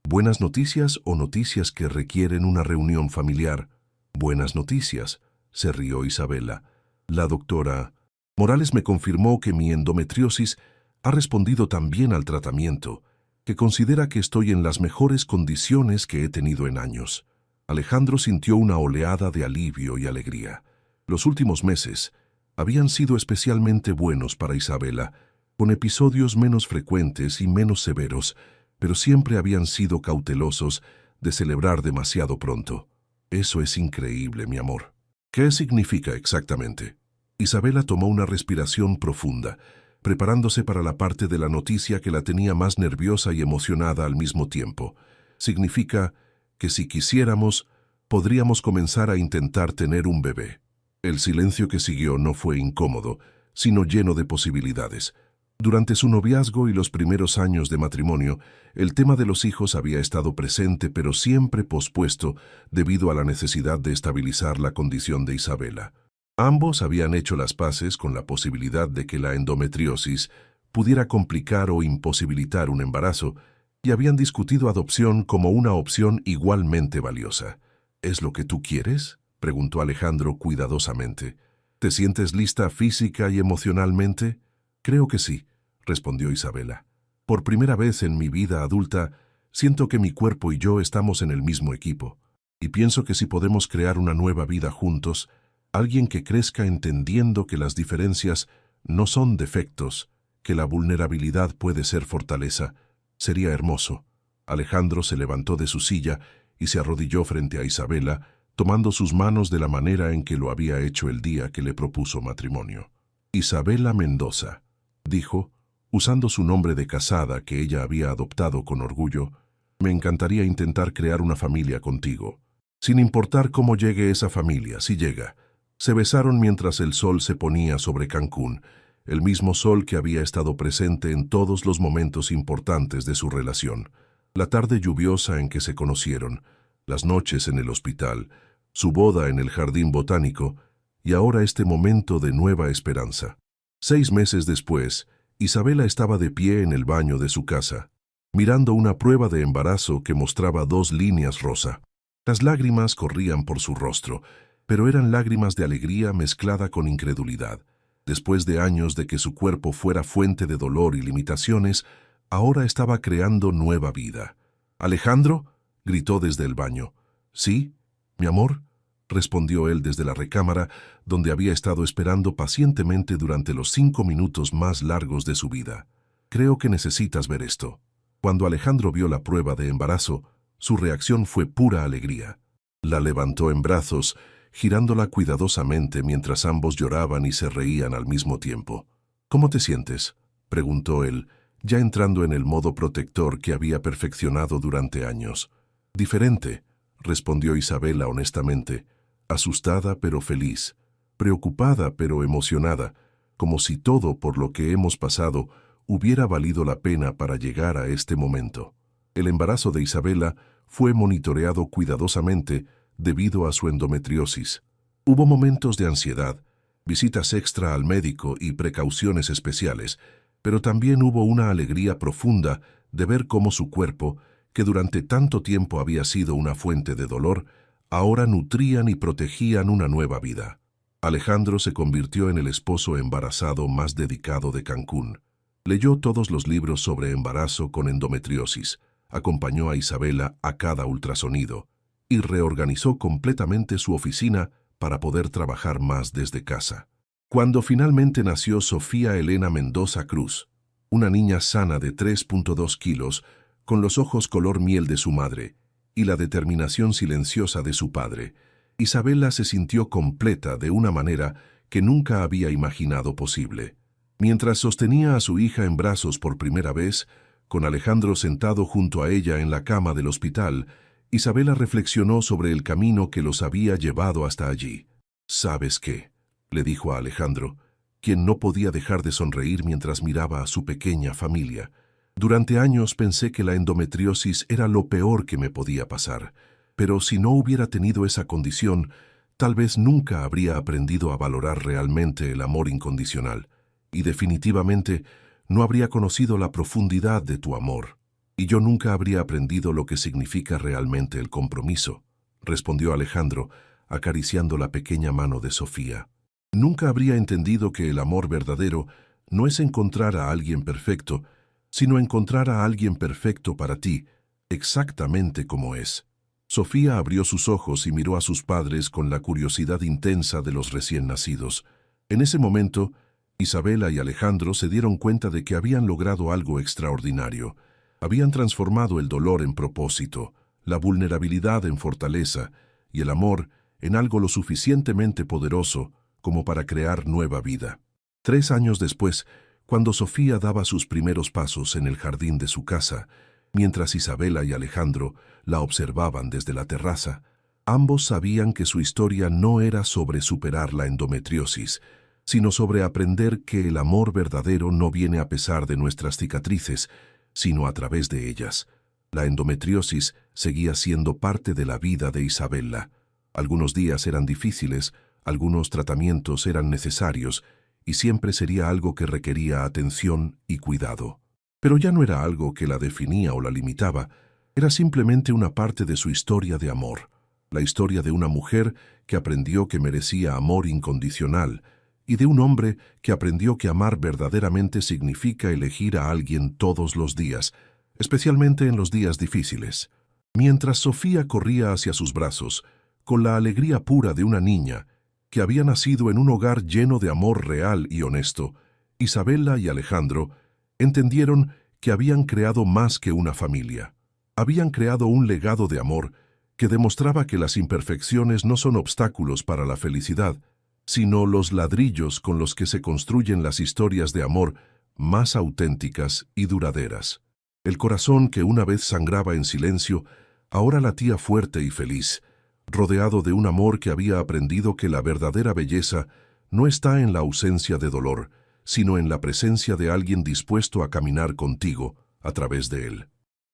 «¿Buenas noticias o noticias que requieren una reunión familiar?» «Buenas noticias», se rió Isabela. «La doctora Morales me confirmó que mi endometriosis ha respondido tan bien al tratamiento, que considera que estoy en las mejores condiciones que he tenido en años». Alejandro sintió una oleada de alivio y alegría. Los últimos meses habían sido especialmente buenos para Isabela, con episodios menos frecuentes y menos severos, pero siempre habían sido cautelosos de celebrar demasiado pronto. «Eso es increíble, mi amor». «¿Qué significa exactamente?» Isabela tomó una respiración profunda, preparándose para la parte de la noticia que la tenía más nerviosa y emocionada al mismo tiempo. «Significa que si quisiéramos, podríamos comenzar a intentar tener un bebé». El silencio que siguió no fue incómodo, sino lleno de posibilidades. Durante su noviazgo y los primeros años de matrimonio, el tema de los hijos había estado presente, pero siempre pospuesto debido a la necesidad de estabilizar la condición de Isabela. Ambos habían hecho las paces con la posibilidad de que la endometriosis pudiera complicar o imposibilitar un embarazo y habían discutido adopción como una opción igualmente valiosa. «¿Es lo que tú quieres?», preguntó Alejandro cuidadosamente. «¿Te sientes lista física y emocionalmente?» «Creo que sí», respondió Isabela. «Por primera vez en mi vida adulta, siento que mi cuerpo y yo estamos en el mismo equipo, y pienso que si podemos crear una nueva vida juntos, alguien que crezca entendiendo que las diferencias no son defectos, que la vulnerabilidad puede ser fortaleza, sería hermoso». Alejandro se levantó de su silla y se arrodilló frente a Isabela, tomando sus manos de la manera en que lo había hecho el día que le propuso matrimonio. «Isabela Mendoza», dijo, usando su nombre de casada que ella había adoptado con orgullo, «me encantaría intentar crear una familia contigo. Sin importar cómo llegue esa familia, si llega». Se besaron mientras el sol se ponía sobre Cancún, el mismo sol que había estado presente en todos los momentos importantes de su relación. La tarde lluviosa en que se conocieron, las noches en el hospital, su boda en el jardín botánico y ahora este momento de nueva esperanza. 6 meses después, Isabela estaba de pie en el baño de su casa, mirando una prueba de embarazo que mostraba 2 líneas rosa. Las lágrimas corrían por su rostro, pero eran lágrimas de alegría mezclada con incredulidad. Después de años de que su cuerpo fuera fuente de dolor y limitaciones, ahora estaba creando nueva vida. «¿Alejandro?», gritó desde el baño. «¿Sí, mi amor?», respondió él desde la recámara, donde había estado esperando pacientemente durante los 5 minutos más largos de su vida. «Creo que necesitas ver esto». Cuando Alejandro vio la prueba de embarazo, su reacción fue pura alegría. La levantó en brazos, girándola cuidadosamente mientras ambos lloraban y se reían al mismo tiempo. «¿Cómo te sientes?», preguntó él, ya entrando en el modo protector que había perfeccionado durante años. «Diferente», respondió Isabela honestamente, asustada pero feliz, preocupada pero emocionada, como si todo por lo que hemos pasado hubiera valido la pena para llegar a este momento. El embarazo de Isabela fue monitoreado cuidadosamente debido a su endometriosis. Hubo momentos de ansiedad, visitas extra al médico y precauciones especiales, pero también hubo una alegría profunda de ver cómo su cuerpo, que durante tanto tiempo había sido una fuente de dolor, ahora nutrían y protegían una nueva vida. Alejandro se convirtió en el esposo embarazado más dedicado de Cancún. Leyó todos los libros sobre embarazo con endometriosis, acompañó a Isabela a cada ultrasonido y reorganizó completamente su oficina para poder trabajar más desde casa. Cuando finalmente nació Sofía Elena Mendoza Cruz, una niña sana de 3.2 kilos, con los ojos color miel de su madre y la determinación silenciosa de su padre, Isabela se sintió completa de una manera que nunca había imaginado posible. Mientras sostenía a su hija en brazos por primera vez, con Alejandro sentado junto a ella en la cama del hospital, Isabela reflexionó sobre el camino que los había llevado hasta allí. «¿Sabes qué?», le dijo a Alejandro, quien no podía dejar de sonreír mientras miraba a su pequeña familia. «Durante años pensé que la endometriosis era lo peor que me podía pasar, pero si no hubiera tenido esa condición, tal vez nunca habría aprendido a valorar realmente el amor incondicional, y definitivamente no habría conocido la profundidad de tu amor, y yo nunca habría aprendido lo que significa realmente el compromiso», respondió Alejandro, acariciando la pequeña mano de Sofía. «Nunca habría entendido que el amor verdadero no es encontrar a alguien perfecto, sino encontrar a alguien perfecto para ti, exactamente como es». Sofía abrió sus ojos y miró a sus padres con la curiosidad intensa de los recién nacidos. En ese momento, Isabela y Alejandro se dieron cuenta de que habían logrado algo extraordinario. Habían transformado el dolor en propósito, la vulnerabilidad en fortaleza y el amor en algo lo suficientemente poderoso como para crear nueva vida. 3 años después, cuando Sofía daba sus primeros pasos en el jardín de su casa, mientras Isabela y Alejandro la observaban desde la terraza, ambos sabían que su historia no era sobre superar la endometriosis, sino sobre aprender que el amor verdadero no viene a pesar de nuestras cicatrices, sino a través de ellas. La endometriosis seguía siendo parte de la vida de Isabela. Algunos días eran difíciles, algunos tratamientos eran necesarios, y siempre sería algo que requería atención y cuidado. Pero ya no era algo que la definía o la limitaba, era simplemente una parte de su historia de amor, la historia de una mujer que aprendió que merecía amor incondicional y de un hombre que aprendió que amar verdaderamente significa elegir a alguien todos los días, especialmente en los días difíciles. Mientras Sofía corría hacia sus brazos, con la alegría pura de una niña que había nacido en un hogar lleno de amor real y honesto, Isabela y Alejandro entendieron que habían creado más que una familia. Habían creado un legado de amor que demostraba que las imperfecciones no son obstáculos para la felicidad, sino los ladrillos con los que se construyen las historias de amor más auténticas y duraderas. El corazón que una vez sangraba en silencio, ahora latía fuerte y feliz, rodeado de un amor que había aprendido que la verdadera belleza no está en la ausencia de dolor, sino en la presencia de alguien dispuesto a caminar contigo a través de él.